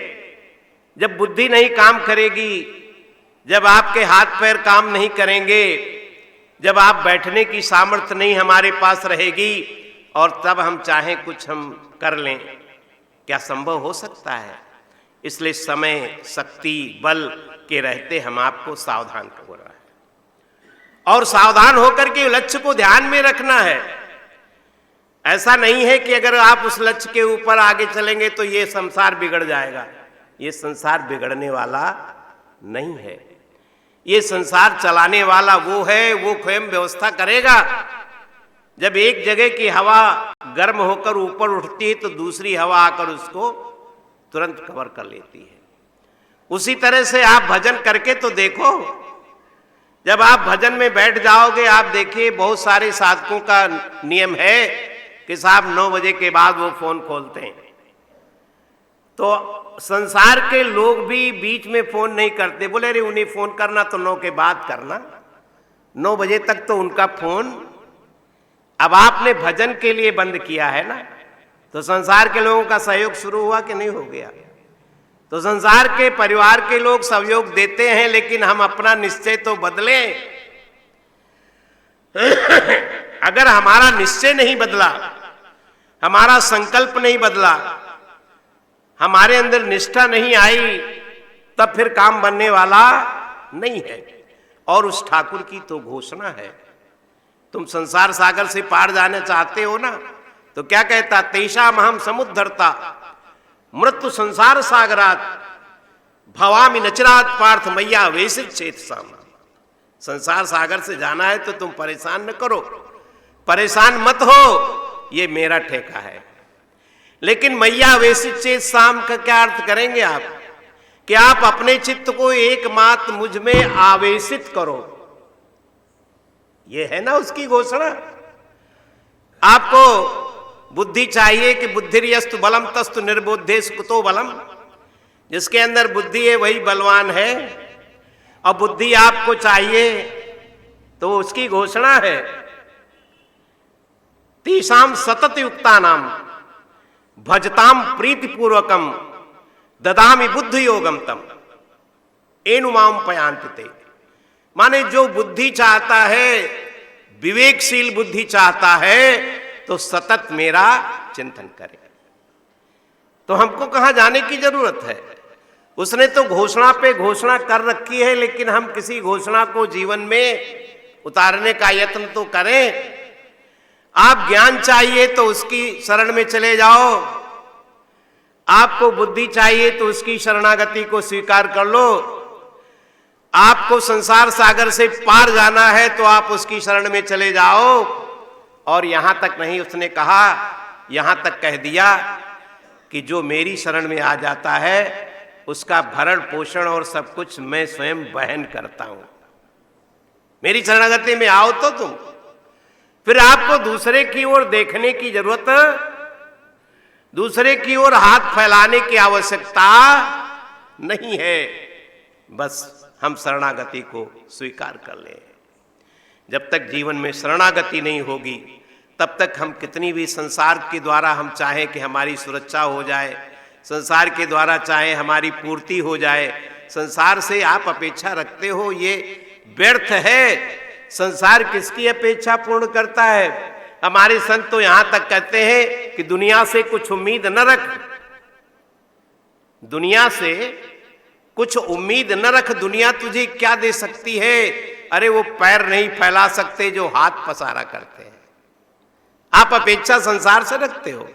जब बुद्धि नहीं काम करेगी, जब आपके हाथ पैर काम नहीं करेंगे, जब आप बैठने की सामर्थ्य नहीं हमारे पास रहेगी, और तब हम चाहें कुछ हम कर लें, क्या संभव हो सकता है? इसलिए समय, शक्ति, बल के रहते हम आपको सावधान हो रहा है, और सावधान होकर के लक्ष्य को ध्यान में रखना है। ऐसा नहीं है कि अगर आप उस लक्ष्य के ऊपर आगे चलेंगे तो ये संसार बिगड़ जाएगा। ये संसार बिगड़ने वाला नहीं है। ये संसार चलाने वाला वो है, वो स्वयं व्यवस्था करेगा। जब एक जगह की हवा गर्म होकर ऊपर उठती है तो दूसरी हवा आकर उसको तुरंत कवर कर लेती है। उसी तरह से आप भजन करके तो देखो। जब आप भजन में बैठ जाओगे, आप देखिए बहुत सारे साधकों का नियम है कि साहब 9 बजे के बाद वो फोन खोलते हैं। तो संसार के लोग भी बीच में फोन नहीं करते, बोले अरे उन्हें फोन करना तो 9 के बाद करना, 9 बजे तक तो उनका फोन। अब आपने भजन के लिए बंद किया है ना, तो संसार के लोगों का सहयोग शुरू हुआ कि नहीं हो गया? तो संसार के परिवार के लोग सहयोग देते हैं, लेकिन हम अपना निश्चय तो बदलें। अगर हमारा निश्चय नहीं बदला, हमारा संकल्प नहीं बदला, हमारे अंदर निष्ठा नहीं आई, तब फिर काम बनने वाला नहीं है। और उस ठाकुर की तो घोषणा है, तुम संसार सागर से पार जाना चाहते हो ना, तो क्या कहता, तेषाम अहम समुद्धरता मृत्यु संसार सागरात भवामि नचरात पार्थ मैया वेशित चेतसाम। संसार सागर से जाना है तो तुम परेशान न करो, परेशान मत हो, ये मेरा ठेका है। लेकिन मैया वेशित चेतसाम का क्या अर्थ करेंगे आप, कि आप अपने चित्त को एकमात्र मुझ में आवेशित करो, ये है ना उसकी घोषणा। आपको बुद्धि चाहिए कि बुद्धिर्यस्तु बलम तस्तु निर्बुद्धेस कुतो बलम, जिसके अंदर बुद्धि है वही बलवान है, और बुद्धि आपको चाहिए तो उसकी घोषणा है, तीसाम सतत युक्ता नाम भजताम प्रीतिपूर्वकम ददामि बुद्धि योगम तम एनुमाम पयांतिते। माने जो बुद्धि चाहता है, विवेकशील बुद्धि चाहता है, तो सतत मेरा चिंतन करे। तो हमको कहां जाने की जरूरत है, उसने तो घोषणा पे घोषणा कर रखी है, लेकिन हम किसी घोषणा को जीवन में उतारने का यत्न तो करें। आप ज्ञान चाहिए तो उसकी शरण में चले जाओ, आपको बुद्धि चाहिए तो उसकी शरणागति को स्वीकार कर लो, आपको संसार सागर से पार जाना है तो आप उसकी शरण में चले जाओ। और यहां तक नहीं, उसने कहा, यहां तक कह दिया कि जो मेरी शरण में आ जाता है उसका भरण पोषण और सब कुछ मैं स्वयं वहन करता हूं। मेरी शरणागति में आओ तो तुम, फिर आपको दूसरे की ओर देखने की जरूरत, दूसरे की ओर हाथ फैलाने की आवश्यकता नहीं है। बस हम शरणागति को स्वीकार कर लें। जब तक जीवन में शरणागति नहीं होगी, तब तक हम कितनी भी संसार के द्वारा हम चाहें कि हमारी सुरक्षा हो जाए, संसार के द्वारा चाहे हमारी पूर्ति हो जाए, संसार से आप अपेक्षा रखते हो, ये व्यर्थ है। संसार किसकी अपेक्षा पूर्ण करता है? हमारे संत तो यहां तक कहते हैं कि दुनिया से कुछ उम्मीद न रख, दुनिया से कुछ उम्मीद न रख, दुनिया तुझे क्या दे सकती है? अरे वो पैर नहीं फैला सकते जो हाथ पसारा करते हैं। आप अपेक्षा संसार से रखते हो,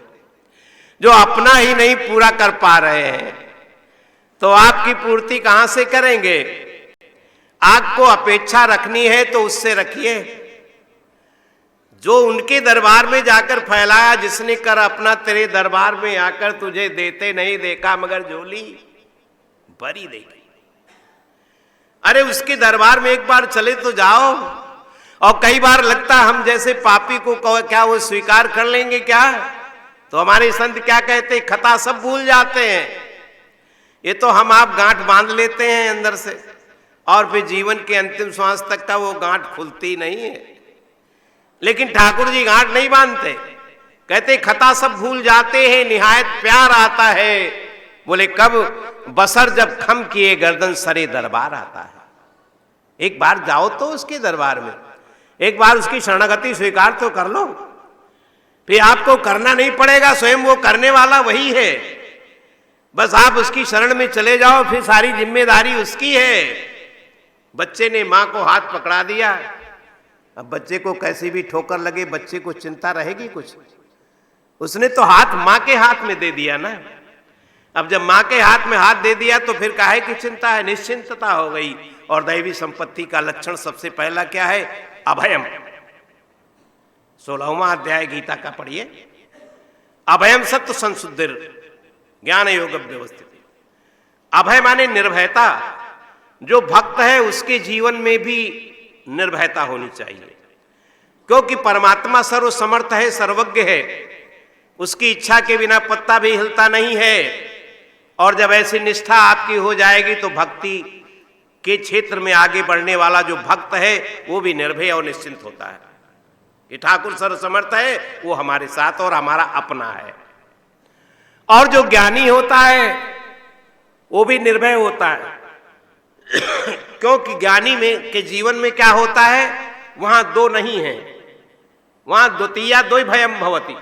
जो अपना ही नहीं पूरा कर पा रहे हैं, तो आपकी पूर्ति कहां से करेंगे? आपको अपेक्षा रखनी है तो उससे रखिए जो उनके दरबार में जाकर फैलाया, जिसने कर अपना तेरे दरबार में आकर तुझे देते नहीं देखा मगर झोली भरी देगी। अरे उसके दरबार में एक बार चले तो जाओ। और कई बार लगता हम जैसे पापी को क्या वो स्वीकार कर लेंगे क्या? तो हमारे संत क्या कहते, खता सब भूल जाते हैं। ये तो हम आप गांठ बांध लेते हैं अंदर से, और फिर जीवन के अंतिम श्वास तक का वो गांठ खुलती नहीं है। लेकिन ठाकुर जी गांठ नहीं बांधते, कहते खता सब भूल जाते हैं, निहायत प्यार आता है। बोले कब? बसर जब खम किए गर्दन सरे दरबार आता है। एक बार जाओ तो उसके दरबार में, एक बार उसकी शरणागति स्वीकार तो कर लो, फिर आपको करना नहीं पड़ेगा, स्वयं वो करने वाला वही है। बस आप उसकी शरण में चले जाओ, फिर सारी जिम्मेदारी उसकी है। बच्चे ने मां को हाथ पकड़ा दिया, अब बच्चे को कैसी भी ठोकर लगे, बच्चे को चिंता रहेगी कुछ? उसने तो हाथ मां के हाथ में दे दिया ना। अब जब मां के हाथ में हाथ दे दिया तो फिर काहे की चिंता है? निश्चिंतता हो गई। और दैवी संपत्ति का लक्षण सबसे पहला क्या है? अभयम। 16वां अध्याय गीता का पढ़िए। अभयम सत्य संशुद्धिर ज्ञान योग व्यवस्थित। अभय माने निर्भयता। जो भक्त है उसके जीवन में भी निर्भयता होनी चाहिए, क्योंकि परमात्मा सर्वसमर्थ है, सर्वज्ञ है, उसकी इच्छा के बिना पत्ता भी हिलता नहीं है। और जब ऐसी निष्ठा आपकी हो जाएगी तो भक्ति के क्षेत्र में आगे बढ़ने वाला जो भक्त है वो भी निर्भय और निश्चिंत होता है कि ठाकुर सर्वसमर्थ है, वो हमारे साथ और हमारा अपना है। और जो ज्ञानी होता है वो भी निर्भय होता है क्योंकि ज्ञानी में के जीवन में क्या होता है? वहां दो नहीं है, वहां द्वितीया द्वै भयम भवति।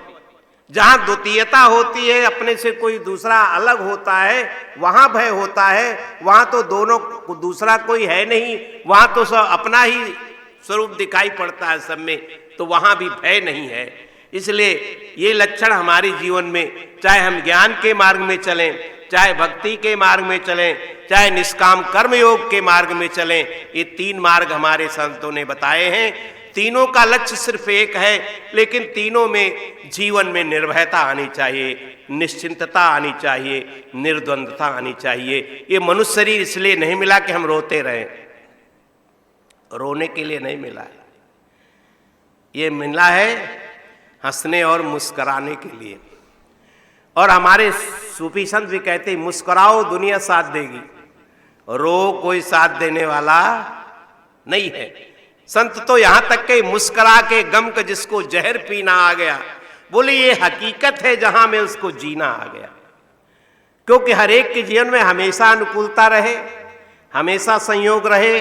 जहां द्वितीयता होती है, अपने से कोई दूसरा अलग होता है, वहां भय होता है। वहां तो दोनों दूसरा कोई है नहीं, वहां तो सब अपना ही स्वरूप दिखाई पड़ता है सब में, तो वहां भी भय नहीं है। इसलिए ये लक्षण हमारे जीवन में, चाहे हम ज्ञान के मार्ग में चलें, चाहे भक्ति के मार्ग में चलें, चाहे निष्काम कर्म योग के मार्ग में चलें, ये तीन मार्ग हमारे संतों ने बताए हैं। तीनों का लक्ष्य सिर्फ एक है, लेकिन तीनों में जीवन में निर्भयता आनी चाहिए, निश्चिंतता आनी चाहिए, निर्द्वंद्वता आनी चाहिए। ये मनुष्य शरीर इसलिए नहीं मिला कि हम रोते रहें, रोने के लिए नहीं मिला है, ये मिला है हंसने और मुस्कुराने के लिए। और हमारे सूफी संत भी कहते हैं, मुस्कुराओ दुनिया साथ देगी, रो कोई साथ देने वाला नहीं है। संत तो यहां तक के मुस्कुरा के गम का जिसको जहर पीना आ गया, बोले ये हकीकत है जहां में उसको जीना आ गया। क्योंकि हर एक के जीवन में हमेशा अनुकूलता रहे, हमेशा संयोग रहे,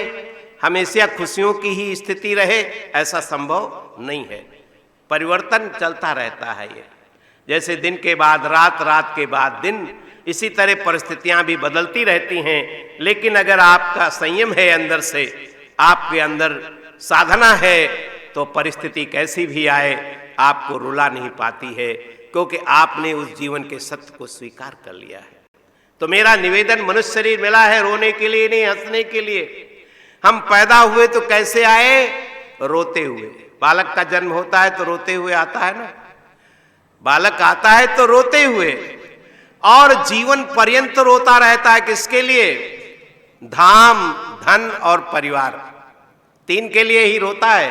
हमेशा खुशियों की ही स्थिति रहे, ऐसा संभव नहीं है। परिवर्तन चलता रहता है। ये जैसे दिन के बाद रात, रात के बाद दिन, इसी तरह परिस्थितियां भी बदलती रहती हैं। लेकिन अगर आपका संयम है, अंदर से आपके अंदर साधना है, तो परिस्थिति कैसी भी आए आपको रुला नहीं पाती है, क्योंकि आपने उस जीवन के सत्य को स्वीकार कर लिया है। तो मेरा निवेदन, मनुष्य शरीर मिला है रोने के लिए नहीं, हंसने के लिए। हम पैदा हुए तो कैसे आए? रोते हुए। बालक का जन्म होता है तो रोते हुए आता है ना, बालक आता है तो रोते हुए, और जीवन पर्यंत रोता रहता है। किसके लिए? धाम, धन और परिवार, तीन के लिए ही रोता है।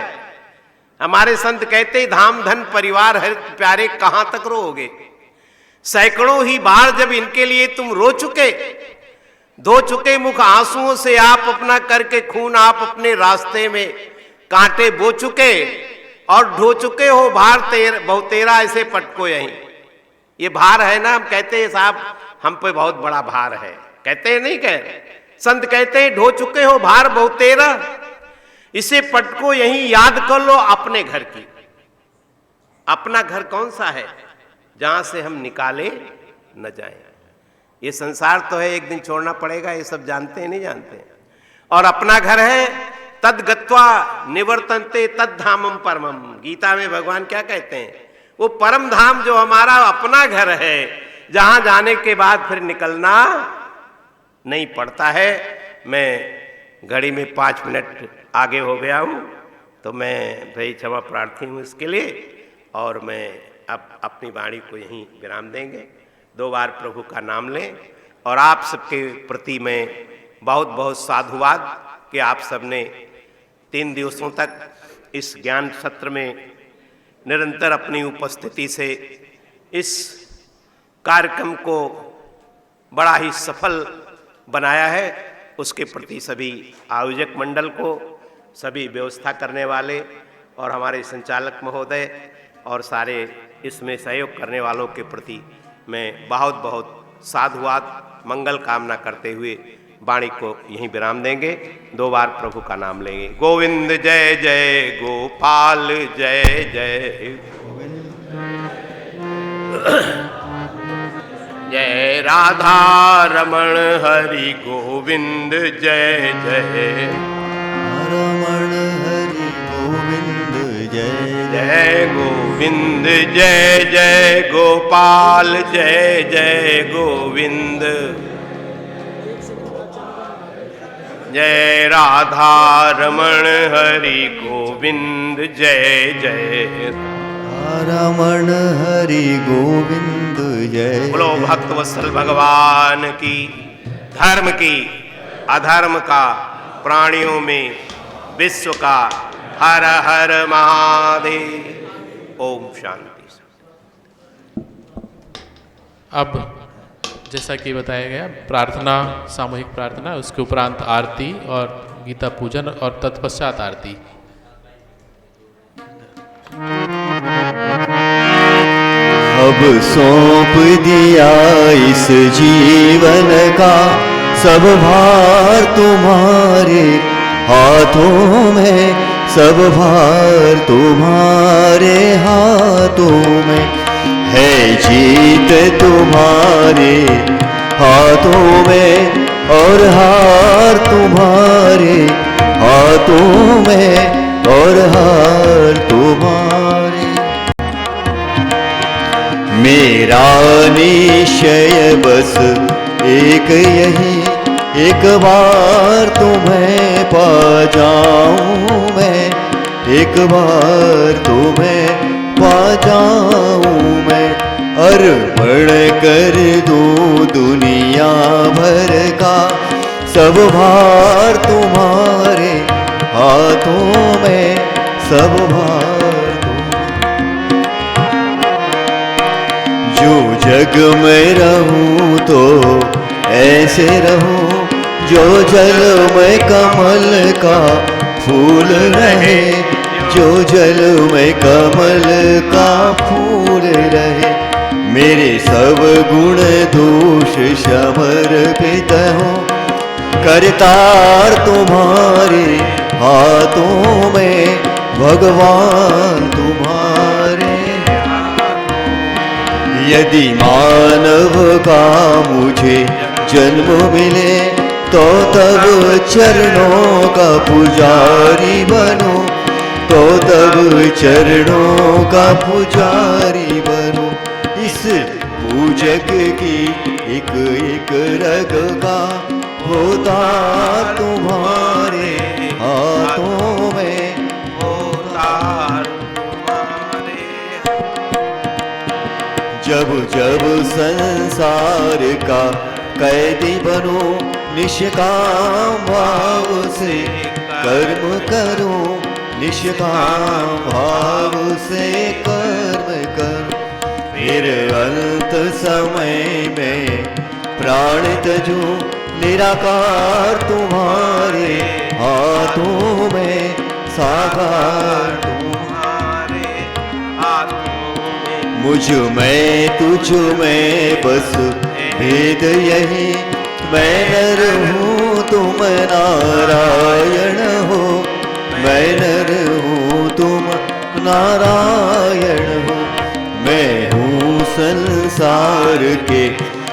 हमारे संत कहते हैं, धाम धन परिवार है प्यारे, कहां तक रोओगे? सैकड़ों ही बार जब इनके लिए तुम रो चुके, धो चुके मुख आंसुओं से आप अपना करके खून, आप अपने रास्ते में कांटे बो चुके और ढो चुके हो, भार बहुतेरा ऐसे पटको यहीं। ये भार है ना, हम कहते हैं साहब हम पे बहुत बड़ा भार है, कहते हैं नहीं कह, संत कहते हैं ढो चुके हो भार बहुतेरा, इसे पटको यहीं, याद कर लो अपने घर की। अपना घर कौन सा है जहां से हम निकाले न जाएं? ये संसार तो है, एक दिन छोड़ना पड़ेगा, ये सब जानते हैं नहीं जानते? और अपना घर है, तद गत्वा निवर्तन्ते तद धामम परमम। गीता में भगवान क्या कहते हैं? वो परम धाम जो हमारा अपना घर है, जहां जाने के बाद फिर निकलना नहीं पड़ता है। मैं घड़ी में 5 मिनट आगे हो गया हूं, तो मैं भाई क्षमा प्रार्थी हूं इसके लिए, और मैं अब अपनी वाणी को यहीं विराम देंगे। 2 बार प्रभु का नाम लें, और आप सबके प्रति मैं बहुत बहुत साधुवाद कि आप सबने 3 दिवसों तक इस ज्ञान सत्र में निरंतर अपनी उपस्थिति से इस कार्यक्रम को बड़ा ही सफल बनाया है। उसके प्रति सभी आयोजक मंडल को, सभी व्यवस्था करने वाले और हमारे संचालक महोदय और सारे इसमें सहयोग करने वालों के प्रति मैं बहुत बहुत साधुवाद मंगल कामना करते हुए वाणी को यहीं विराम देंगे। 2 बार प्रभु का नाम लेंगे। गोविंद जय जय गोपाल जय जय, जय राधा रमण हरि गोविंद जय जय, रमण हरि गोविंद जय जय गोविंद जय जय गोपाल जय जय गोविंद, जय राधा रमण हरि गोविंद जय जय, रमण हरि गोविंद जय। बोलो भक्त वत्सल भगवान की, धर्म की, अधर्म का, प्राणियों में, विश्व का, हर हर महादेव। ओम शांति। अब जैसा कि बताया गया, प्रार्थना, सामूहिक प्रार्थना, उसके उपरांत आरती और गीता पूजन और तत्पश्चात आरती। अब सौंप दिया इस जीवन का सब भार तुम्हारे हाथों में, सब भार तुम्हारे हाथों में है, जीत तुम्हारे हाथों में और हार तुम्हारे हाथों में और हार तुम्हारे। मेरा निश्चय बस एक यही, एक बार तुम्हें पा जाऊं मैं, एक बार तुम्हें पा जाऊं मैं। अर्पण कर दूं दुनिया भर का सब भार तुम्हारे हाथों में, सब भार तुम्हारे। जो जग में रहूं तो ऐसे रहूं जो जल में कमल का फूल रहे, जो जल में कमल का फूल रहे। मेरे सब गुण दोष समर्पित हो, करतार तुम्हारे हाथों में, भगवान तुम्हारे। यदि मानव का मुझे जन्म मिले तो तब चरणों का पुजारी बनूं, तो तब चरणों का पुजारी बनूं। इस पूजक की एक एक रग का होता तुम्हारे हाथों में, होता तुम्हारे। जब जब संसार का कैदी बनो, निष्काम भाव से कर्म करो, निष्काम भाव से कर्म करो। फिर अंत समय में प्राण तजो, निराकार तुम्हारे हाथों में, साकार तुम्हारे हाथों में। मुझ में तुझ में बस भेद यही, मैं नर हूँ तुम नारायण हो, मैं नर हूँ तुम नारायण हो। मैं हूँ संसार के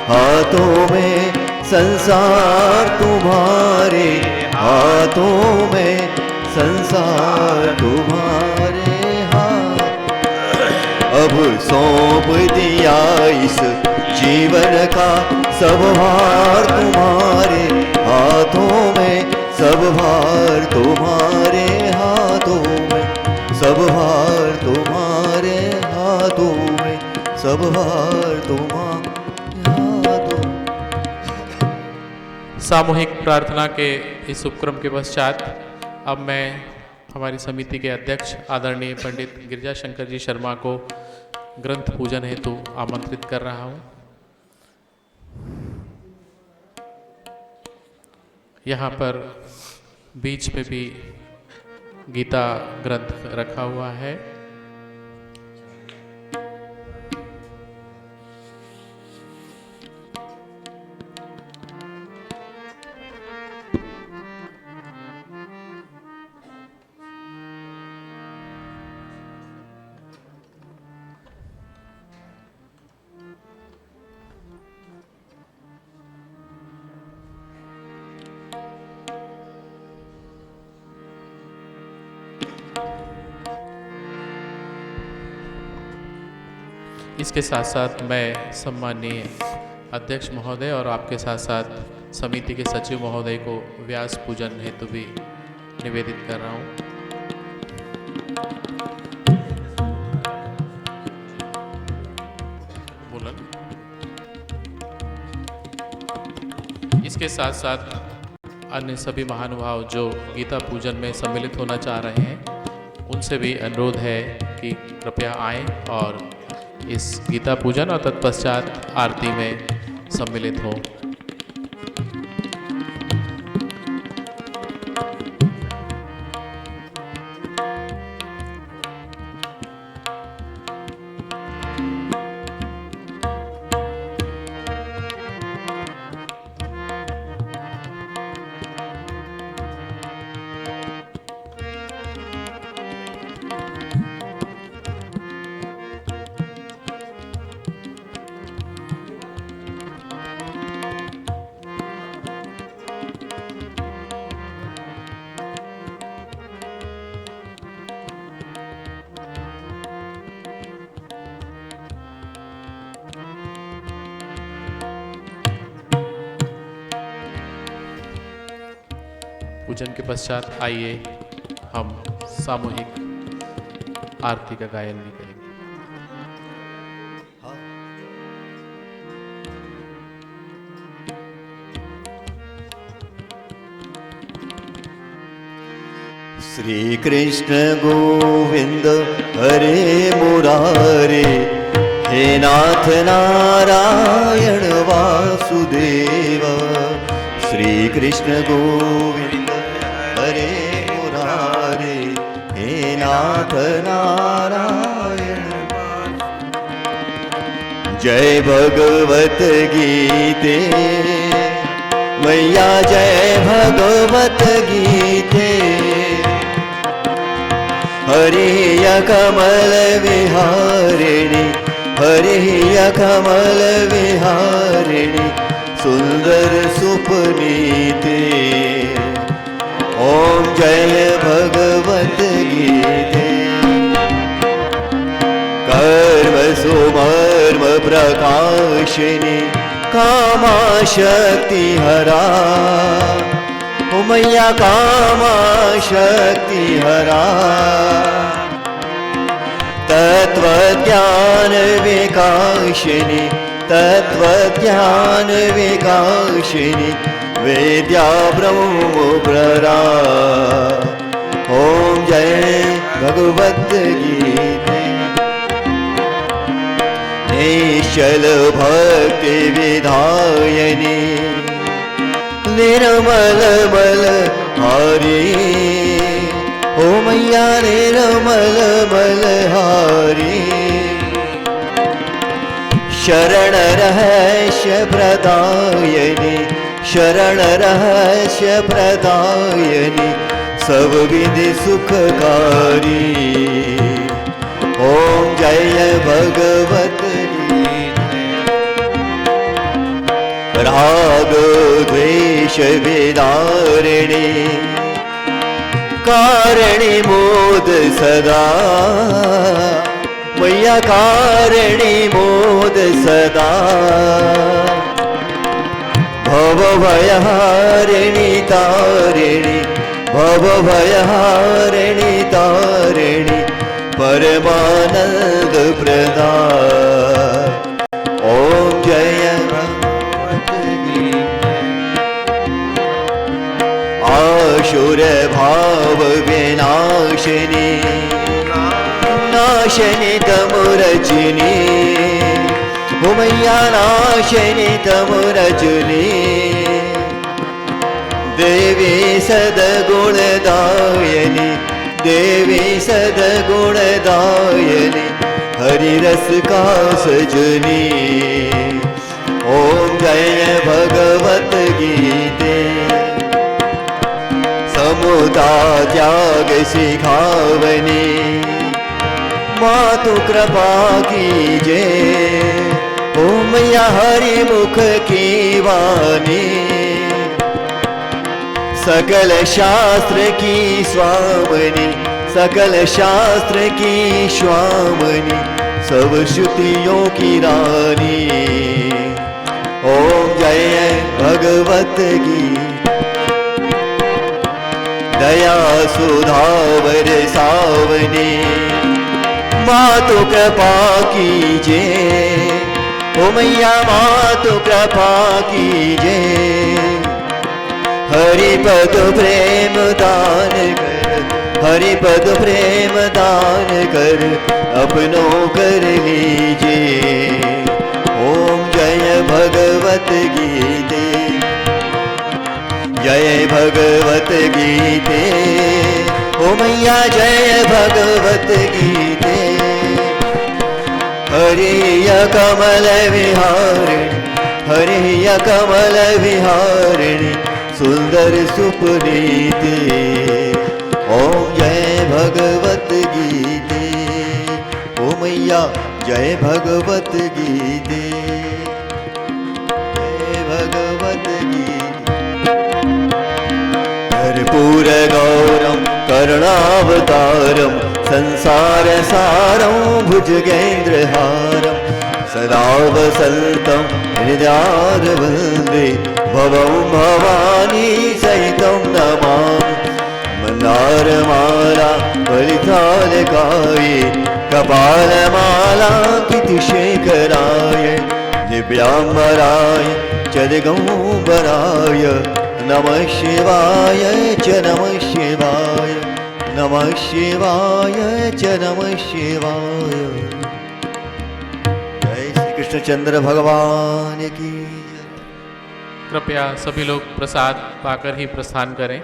हाथों में, संसार तुम्हारे हाथों में, संसार तुम्हारे हाथ। अब सौंप दिया इस जीवन का सब भार तुम्हारे हाथों में, सब भार तुम्हारे हाथों में, सब भार तुम्हारे हाथों में, सब भार तुम्हारे हाथों। सामूहिक प्रार्थना के इस उपक्रम के पश्चात अब मैं हमारी समिति के अध्यक्ष आदरणीय पंडित गिरिजा शंकर जी शर्मा को ग्रंथ पूजन हेतु आमंत्रित कर रहा हूँ। यहाँ पर बीच में भी गीता ग्रंथ रखा हुआ है। इसके साथ साथ मैं सम्माननीय अध्यक्ष महोदय और आपके साथ साथ समिति के सचिव महोदय को व्यास पूजन हेतु भी निवेदित कर रहा हूँ। इसके साथ साथ अन्य सभी महानुभाव जो गीता पूजन में सम्मिलित होना चाह रहे हैं उनसे भी अनुरोध है कि कृपया आएं और इस गीता पूजन और तत्पश्चात आरती में सम्मिलित हो। पूजन के पश्चात आइए हम सामूहिक आरती का गायन भी करेंगे। श्री कृष्ण गोविंद हरे मुरारे, हे नाथ नारायण वासुदेव। श्री कृष्ण गोविंद हरे मुरारे, हे नाथ नारायण। जय भगवत गीते मैया, जय भगवत गीते। हरिय कमल विहारिणी, हरिय कमल विहारिणी, सुंदर सुपनीते। ओम जय भगवत गीते। कर्म सुमर्म प्रकाशिनी, कामा शक्ति हरा। ओ मैया कामा शक्ति हरा। तत्व ज्ञान विकाशिनी, तत्व ज्ञान विकाशिनी, वेद्या ब्रह्म प्ररा। ओम जय भगवत गीते। निश्चल भक्ति विधायनी, निर्मल बल हारी। ओ मैया निर्मल बल हारी। शरण रहस्य प्रदायनी, शरण रहस्य प्रदायनी, सब विधि सुखकारी। ओम जय भगवत गीते। राग द्वेष विदारिणी, कारिणी मोद सदा। मैया कारिणी मोद सदा। भव भयहारिणी तारिणी, भव भयहारिणी तारिणी, परमानंद प्रदाय। ओम जय भगवत गीते। आशुर भाव विनाशिनी, नाशनी तमुरजनी। ओ मैया नाशनी तमुरजनी। देवी सद्गुणदायिनी, देवी सद्गुणदायिनी, हरिरस का सजनी। ओम जय भगवत गीते। समुदा त्याग सिखावनी, मातु कृपा कीजे। ओ मैया हरि मुख की वाणी, सकल शास्त्र की स्वामिनी, सकल शास्त्र की स्वामिनी, सब श्रुतियों की रानी। ओम जय भगवत गीते। दया सुधावर सावनी, मातु कृपा कीजे। ओ मैया मातु कृपा कीजे। हरिपद प्रेम दान कर, हरिपद प्रेम दान कर, अपनों कर लीजे। ओम जय भगवत गीते। जय भगवत गीते। ओ मैया जय भगवत गीते। हरिय कमल विहारिणी, हरिय कमल विहारिणी, सुंदर सुपनीते। ओम जय भगवत गीते। ओ मैया जय भगवत गीते। जय भगवत गीते। कर्पूर गौरम करुणावतारम, संसार सारं भुजगेन्द्रहारं, सदा वसन्तं हृदयारविन्दे, भवं भवानी सहितं नमामि। नारमाला परितालकाय कपालमाला कीर्तिशेखराय दिव्याम्बराय चरगौबराय नमः शिवाय च नमः शिवाय नमः शिवाय च नमः शिवाय। जय श्री कृष्णचंद्र भगवान की जय। कृपया सभी लोग प्रसाद पाकर ही प्रस्थान करें।